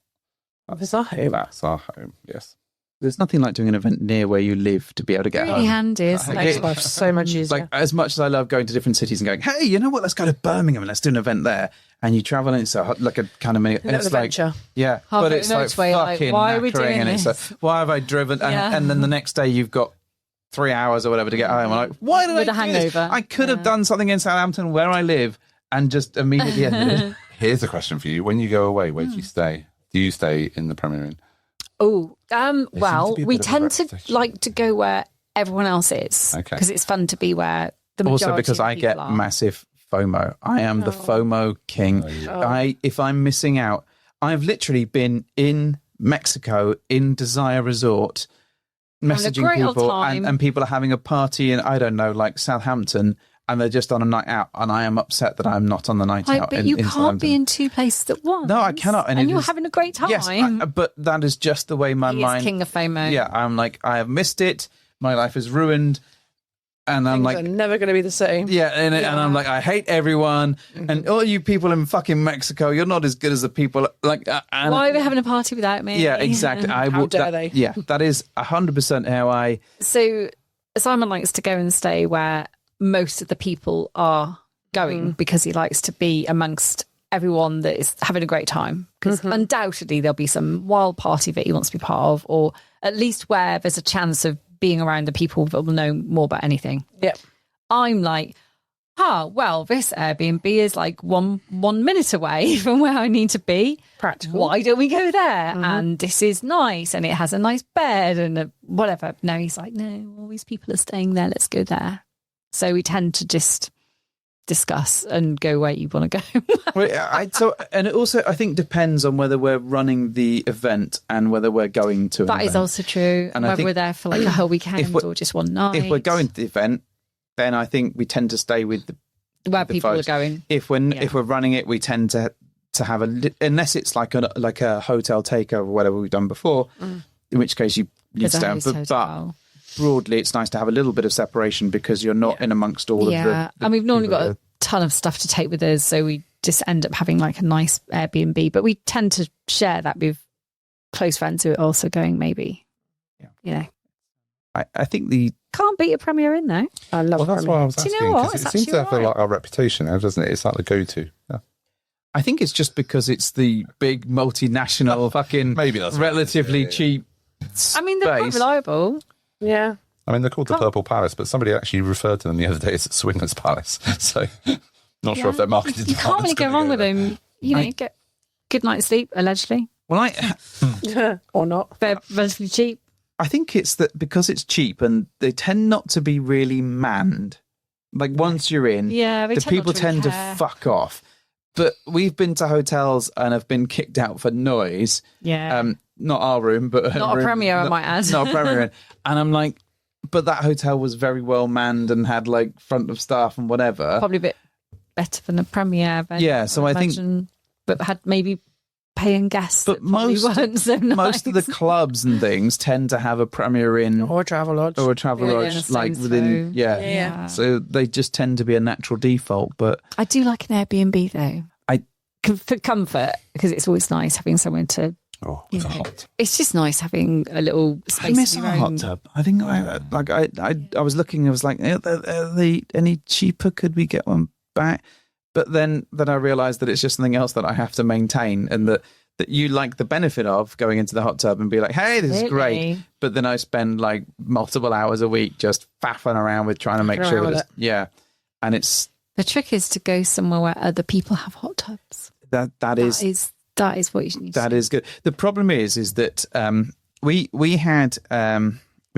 [SPEAKER 4] It's our home.
[SPEAKER 5] that's our home, yes.
[SPEAKER 2] There's nothing like doing an event near where you live to be able to get
[SPEAKER 3] Really
[SPEAKER 2] home.
[SPEAKER 3] handy, isn't
[SPEAKER 2] Okay.
[SPEAKER 3] it?
[SPEAKER 4] Makes life so much easier.
[SPEAKER 2] Like as much as I love going to different cities and going, hey, you know what? Let's go to Birmingham and let's do an event there. And you travel and it's like a kind of and
[SPEAKER 4] little
[SPEAKER 2] it's like
[SPEAKER 4] adventure.
[SPEAKER 2] yeah,
[SPEAKER 3] Half
[SPEAKER 2] but
[SPEAKER 3] an
[SPEAKER 2] it's like
[SPEAKER 3] hour's way, like,
[SPEAKER 2] fucking
[SPEAKER 3] why are we
[SPEAKER 2] knackering
[SPEAKER 3] doing
[SPEAKER 2] and it's like,
[SPEAKER 3] this?
[SPEAKER 2] why have I driven? And,
[SPEAKER 3] Yeah.
[SPEAKER 2] and then the next day you've got 3 hours or whatever to get home. I'm like, why did
[SPEAKER 3] With
[SPEAKER 2] I
[SPEAKER 3] a
[SPEAKER 2] do this?
[SPEAKER 3] hangover.
[SPEAKER 2] I could have
[SPEAKER 3] Yeah.
[SPEAKER 2] done something in Southampton where I live and just immediately ended it.
[SPEAKER 5] Here's a question for you. When you go away, where do you stay? Do you stay in the Premier Inn?
[SPEAKER 3] Oh, well,
[SPEAKER 5] to be a
[SPEAKER 3] we
[SPEAKER 5] bit of a
[SPEAKER 3] tend to
[SPEAKER 5] reputation.
[SPEAKER 3] like to go where everyone else is.
[SPEAKER 5] Okay.
[SPEAKER 3] Because it's fun to be where the majority
[SPEAKER 2] Also because
[SPEAKER 3] of
[SPEAKER 2] I get
[SPEAKER 3] people are.
[SPEAKER 2] massive FOMO. I am the FOMO king. If I'm missing out, I've literally been in Mexico in Desire Resort messaging
[SPEAKER 3] great old
[SPEAKER 2] people
[SPEAKER 3] time.
[SPEAKER 2] and people are having a party in, I don't know, like Southampton, and they're just on a night out, and I am upset that I'm not on the night out.
[SPEAKER 3] But you
[SPEAKER 2] in
[SPEAKER 3] can't
[SPEAKER 2] Southampton.
[SPEAKER 3] be in two places at once.
[SPEAKER 2] No, I cannot.
[SPEAKER 3] And
[SPEAKER 2] it
[SPEAKER 3] you're
[SPEAKER 2] is-
[SPEAKER 3] having a great time.
[SPEAKER 2] Yes, but that is just the way my
[SPEAKER 3] He
[SPEAKER 2] mind.
[SPEAKER 3] is king of FOMO.
[SPEAKER 2] Yeah, I'm like, I have missed it. My life is ruined. And I'm
[SPEAKER 4] Things
[SPEAKER 2] like,
[SPEAKER 4] are never going to be the same.
[SPEAKER 2] yeah, and I'm like, I hate everyone. And all you people in fucking Mexico, you're not as good as the people. Like, and,
[SPEAKER 3] Why are they having a party without me?
[SPEAKER 2] yeah, exactly.
[SPEAKER 4] How dare they?
[SPEAKER 2] Yeah, that is 100% how I.
[SPEAKER 3] So Simon likes to go and stay where most of the people are going because he likes to be amongst everyone that is having a great time. Because undoubtedly there'll be some wild party that he wants to be part of, or at least where there's a chance of being around the people that will know more about anything.
[SPEAKER 4] Yep.
[SPEAKER 3] I'm like, well, this Airbnb is like one minute away from where I need to be.
[SPEAKER 4] Practical.
[SPEAKER 3] Why don't we go there? And this is nice, and it has a nice bed and whatever. No, he's like, no, all these people are staying there. Let's go there. So we tend to just discuss and go where you want to go.
[SPEAKER 2] And it also, I think, depends on whether we're running the event and whether we're going to.
[SPEAKER 3] That is also true.
[SPEAKER 2] And I
[SPEAKER 3] whether
[SPEAKER 2] think
[SPEAKER 3] we're there for like a whole weekend
[SPEAKER 2] if we're-
[SPEAKER 3] or just one night.
[SPEAKER 2] If we're going to the event, then I think we tend to stay with the
[SPEAKER 3] where
[SPEAKER 2] the
[SPEAKER 3] people
[SPEAKER 2] folks.
[SPEAKER 3] are going.
[SPEAKER 2] If we're running it, we tend to have unless it's like a hotel takeover or whatever we've done before, in which case you
[SPEAKER 3] There's a
[SPEAKER 2] stay.
[SPEAKER 3] host
[SPEAKER 2] But
[SPEAKER 3] hotel.
[SPEAKER 2] broadly, it's nice to have a little bit of separation because you're not in amongst all of the.
[SPEAKER 3] And we've normally
[SPEAKER 2] people
[SPEAKER 3] got
[SPEAKER 2] that
[SPEAKER 3] a ton of stuff to take with us, so we just end up having like a nice Airbnb. But we tend to share that with close friends who are also going. Maybe, you know,
[SPEAKER 2] I think the
[SPEAKER 3] can't beat a Premier Inn though.
[SPEAKER 4] I love
[SPEAKER 5] Well, that's why I was
[SPEAKER 3] Do you
[SPEAKER 5] asking,
[SPEAKER 3] know what?
[SPEAKER 5] 'cause
[SPEAKER 3] It's
[SPEAKER 5] it seems to
[SPEAKER 3] actually
[SPEAKER 5] have
[SPEAKER 3] alright.
[SPEAKER 5] a reputation now, doesn't it? It's like the go-to. Yeah.
[SPEAKER 2] I think it's just because it's the big multinational fucking
[SPEAKER 5] Maybe that's what it is,
[SPEAKER 2] relatively
[SPEAKER 5] yeah.
[SPEAKER 2] cheap.
[SPEAKER 3] I mean, they're quite
[SPEAKER 2] space.
[SPEAKER 3] reliable.
[SPEAKER 4] Yeah.
[SPEAKER 5] I mean, they're called the Purple Palace, but somebody actually referred to them the other day as the Swingers Palace. So, not sure if their marketing
[SPEAKER 3] You can't really
[SPEAKER 5] department's
[SPEAKER 3] go
[SPEAKER 5] gonna
[SPEAKER 3] wrong with
[SPEAKER 5] there.
[SPEAKER 3] them. You know, you get good night's sleep allegedly.
[SPEAKER 2] Well, I
[SPEAKER 4] Or not.
[SPEAKER 3] They're relatively cheap.
[SPEAKER 2] I think it's that because it's cheap and they tend not to be really manned. Like once you're in,
[SPEAKER 3] Yeah, they
[SPEAKER 2] the
[SPEAKER 3] tend not
[SPEAKER 2] people
[SPEAKER 3] to really
[SPEAKER 2] tend to
[SPEAKER 3] care.
[SPEAKER 2] fuck off. But we've been to hotels and have been kicked out for noise.
[SPEAKER 3] Yeah.
[SPEAKER 2] Not our room, but
[SPEAKER 3] Not a
[SPEAKER 2] room-
[SPEAKER 3] Premier, I might add.
[SPEAKER 2] Not a Premier Inn. And I'm like, but that hotel was very well manned and had like front of staff and whatever.
[SPEAKER 3] Probably a bit better than a Premier. Then,
[SPEAKER 2] Yeah, so I think-
[SPEAKER 3] imagine, but had maybe paying guests
[SPEAKER 2] But
[SPEAKER 3] that probably
[SPEAKER 2] most
[SPEAKER 3] weren't so nice.
[SPEAKER 2] most of the clubs and things tend to have a Premier Inn
[SPEAKER 4] Or travel lodge.
[SPEAKER 2] or a travel
[SPEAKER 3] Yeah,
[SPEAKER 2] lodge
[SPEAKER 3] yeah,
[SPEAKER 2] like
[SPEAKER 3] stone's
[SPEAKER 2] within
[SPEAKER 3] throw.
[SPEAKER 2] yeah.
[SPEAKER 3] Yeah.
[SPEAKER 2] So they just tend to be a natural default. But
[SPEAKER 3] I do like an Airbnb though. For comfort, because it's always nice having somewhere to.
[SPEAKER 5] Oh, it's
[SPEAKER 3] Yeah.
[SPEAKER 5] hot.
[SPEAKER 3] It's just nice having a little
[SPEAKER 2] I
[SPEAKER 3] space.
[SPEAKER 2] miss
[SPEAKER 3] of
[SPEAKER 2] a
[SPEAKER 3] your
[SPEAKER 2] hot
[SPEAKER 3] own.
[SPEAKER 2] tub. I think I was looking. I was like, are they any cheaper? Could we get one back? But then I realised that it's just something else that I have to maintain, and that you like the benefit of going into the hot tub and be like, hey, this is great.
[SPEAKER 3] Really?
[SPEAKER 2] But then I spend like multiple hours a week just faffing around with trying to make
[SPEAKER 4] Faffing
[SPEAKER 2] sure
[SPEAKER 4] around
[SPEAKER 2] that
[SPEAKER 4] with
[SPEAKER 2] it's, yeah. And it's
[SPEAKER 3] The trick is to go somewhere where other people have hot tubs.
[SPEAKER 2] that is
[SPEAKER 3] That is what you need.
[SPEAKER 2] that is good. The problem is that we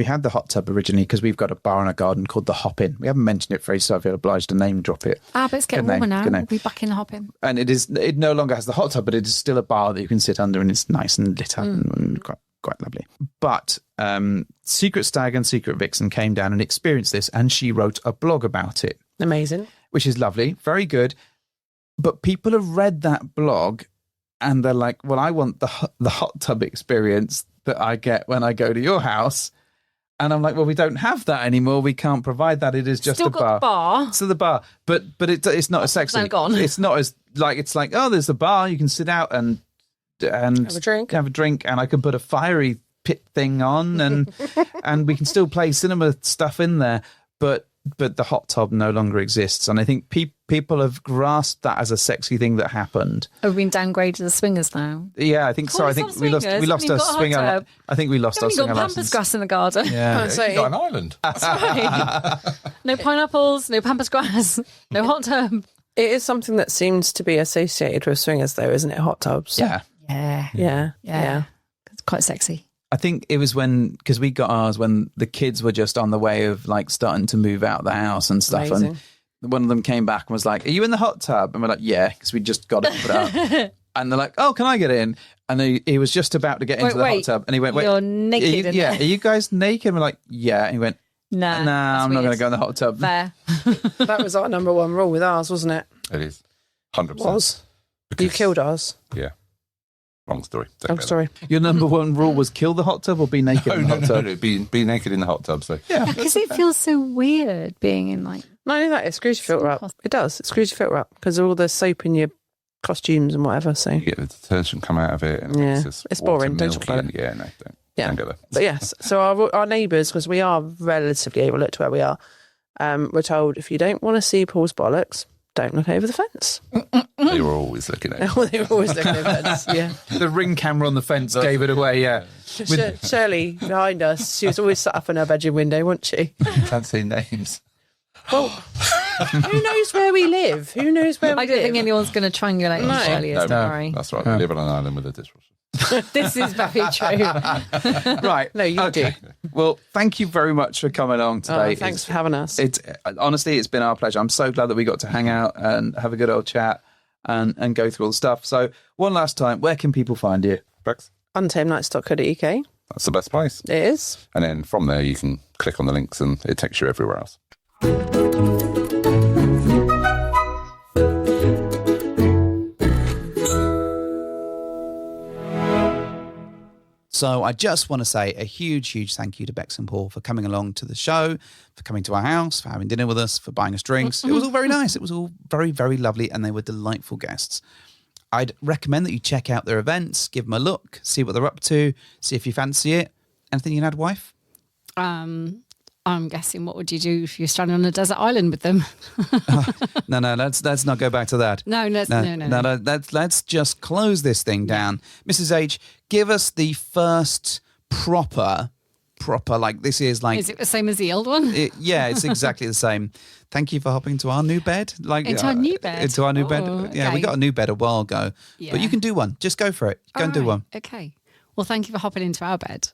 [SPEAKER 2] had the hot tub originally because we've got a bar in our garden called the Hop In. We haven't mentioned it for ages, so I feel obliged to name drop it.
[SPEAKER 3] but it's getting
[SPEAKER 2] Good name,
[SPEAKER 3] warmer now.
[SPEAKER 2] good name.
[SPEAKER 3] We'll be back in the hopping.
[SPEAKER 2] And it no longer has the hot tub, but it is still a bar that you can sit under, and it's nice and lit up and quite lovely. But Secret Stag and Secret Vixen came down and experienced this, and she wrote a blog about it,
[SPEAKER 4] Amazing.
[SPEAKER 2] which is lovely, very good. But people have read that blog and they're like, well, I want the hot tub experience that I get when I go to your house. And I'm like, well, we don't have that anymore. We can't provide that. It is just
[SPEAKER 3] Still
[SPEAKER 2] a
[SPEAKER 3] got the bar.
[SPEAKER 2] So the bar, but it's not as sexy.
[SPEAKER 3] now gone.
[SPEAKER 2] It's not as like, it's like, oh, there's a bar. You can sit out and
[SPEAKER 4] Have a drink.
[SPEAKER 2] and I can put a fiery pit thing on and we can still play cinema stuff in there. But the hot tub no longer exists. And I think people have grasped that as a sexy thing that happened.
[SPEAKER 3] Have we been downgraded to the swingers now?
[SPEAKER 2] Yeah, I think so.
[SPEAKER 3] Oh,
[SPEAKER 2] I
[SPEAKER 3] it's
[SPEAKER 2] think
[SPEAKER 3] not
[SPEAKER 2] we lost
[SPEAKER 3] swingers.
[SPEAKER 2] our
[SPEAKER 3] You've got a hot
[SPEAKER 2] swinger.
[SPEAKER 3] tub.
[SPEAKER 2] I think we lost our
[SPEAKER 3] You've only
[SPEAKER 2] swinger
[SPEAKER 3] got pampas
[SPEAKER 2] license.
[SPEAKER 3] grass in the garden.
[SPEAKER 2] Yeah.
[SPEAKER 4] So
[SPEAKER 5] You got an island.
[SPEAKER 3] No pineapples, no pampas grass, no hot tub.
[SPEAKER 4] it is something that seems to be associated with swingers, though, isn't it? Hot tubs.
[SPEAKER 2] Yeah.
[SPEAKER 3] Yeah.
[SPEAKER 4] Yeah.
[SPEAKER 3] Yeah. It's quite sexy.
[SPEAKER 2] I think it was because we got ours when the kids were just on the way of like starting to move out the house and stuff.
[SPEAKER 4] Amazing.
[SPEAKER 2] And one of them came back and was like, "Are you in the hot tub?" And we're like, "Yeah," because we just got it put up. And they're like, "Oh, can I get in?" And he was just about to get into the hot tub, and he went, "Wait,
[SPEAKER 3] you're naked in
[SPEAKER 2] yeah,
[SPEAKER 3] there."
[SPEAKER 2] are you guys naked?" And we're like, "Yeah." And he went,
[SPEAKER 3] Nah,
[SPEAKER 2] I'm not going to go in the hot tub.
[SPEAKER 3] Fair.
[SPEAKER 4] That was our number one rule with ours, wasn't it?
[SPEAKER 5] It is 100%.
[SPEAKER 4] Was. You killed ours.
[SPEAKER 5] Yeah. Wrong story.
[SPEAKER 4] Wrong story.
[SPEAKER 2] Your number one rule was kill the hot tub or be naked in the hot tub?
[SPEAKER 5] No, be naked in the hot tub. So
[SPEAKER 2] Yeah.
[SPEAKER 3] Because it feels so weird being in like.
[SPEAKER 4] Not only that, it screws your filter up. It does. It screws your filter up because of all the soap in your costumes and whatever. So
[SPEAKER 5] you get the detergent come out of it. And
[SPEAKER 4] Yeah.
[SPEAKER 5] it's
[SPEAKER 4] It's boring. Don't talk about
[SPEAKER 5] it. Yeah, no, don't.
[SPEAKER 4] Yeah.
[SPEAKER 5] Don't go there.
[SPEAKER 4] But yes, so our neighbours, because we are relatively able to look to where we are, we're told if you don't want to see Paul's bollocks, don't look over the fence.
[SPEAKER 5] They were always looking at it.
[SPEAKER 4] They were always looking over the fence, yeah.
[SPEAKER 2] The ring camera on the fence gave it away, yeah.
[SPEAKER 4] Shirley, behind us, she was always sat up in her bedroom window, wasn't she?
[SPEAKER 5] Can't say names.
[SPEAKER 4] Well, who knows where we live? Who knows where we
[SPEAKER 3] I don't
[SPEAKER 4] live?
[SPEAKER 3] think anyone's going to triangulate
[SPEAKER 4] No.
[SPEAKER 3] on Shirley, don't worry.
[SPEAKER 5] That's right. We live on an island with a dishwasher.
[SPEAKER 3] This is very true.
[SPEAKER 2] Right.
[SPEAKER 4] No, you do.
[SPEAKER 2] Well, thank you very much for coming along today.
[SPEAKER 4] Thanks for having us.
[SPEAKER 2] It's honestly, it's been our pleasure. I'm so glad that we got to hang out and have a good old chat and go through all the stuff. So one last time, where can people find you?
[SPEAKER 5] Bex?
[SPEAKER 4] untamednights.co.uk.
[SPEAKER 5] That's the best place.
[SPEAKER 4] It is.
[SPEAKER 5] And then from there, you can click on the links and it takes you everywhere else.
[SPEAKER 2] So I just want to say a huge thank you to Bex and Paul for coming along to the show, for coming to our house, for having dinner with us, for buying us drinks. It was all very nice. It was all very, very lovely, and they were delightful guests. I'd recommend that you check out their events, give them a look, see what they're up to, see if you fancy it. Anything you can add, wife?
[SPEAKER 3] I'm guessing, what would you do if you're stranded on a desert island with them?
[SPEAKER 2] No, let's not go back to that.
[SPEAKER 3] No.
[SPEAKER 2] Let's just close this thing down. Mrs. H, give us the first proper, like this is like...
[SPEAKER 3] Is it the same as the old one?
[SPEAKER 2] Yeah, it's exactly the same. Thank you for hopping to our new bed.
[SPEAKER 3] Into our new bed?
[SPEAKER 2] Into our new bed.
[SPEAKER 3] Oh,
[SPEAKER 2] Yeah, we
[SPEAKER 3] okay.
[SPEAKER 2] got a new bed a while ago.
[SPEAKER 3] Yeah.
[SPEAKER 2] But you can do one. Just go for it. Go and do
[SPEAKER 3] All right,
[SPEAKER 2] one.
[SPEAKER 3] Okay. Well, thank you for hopping into our bed.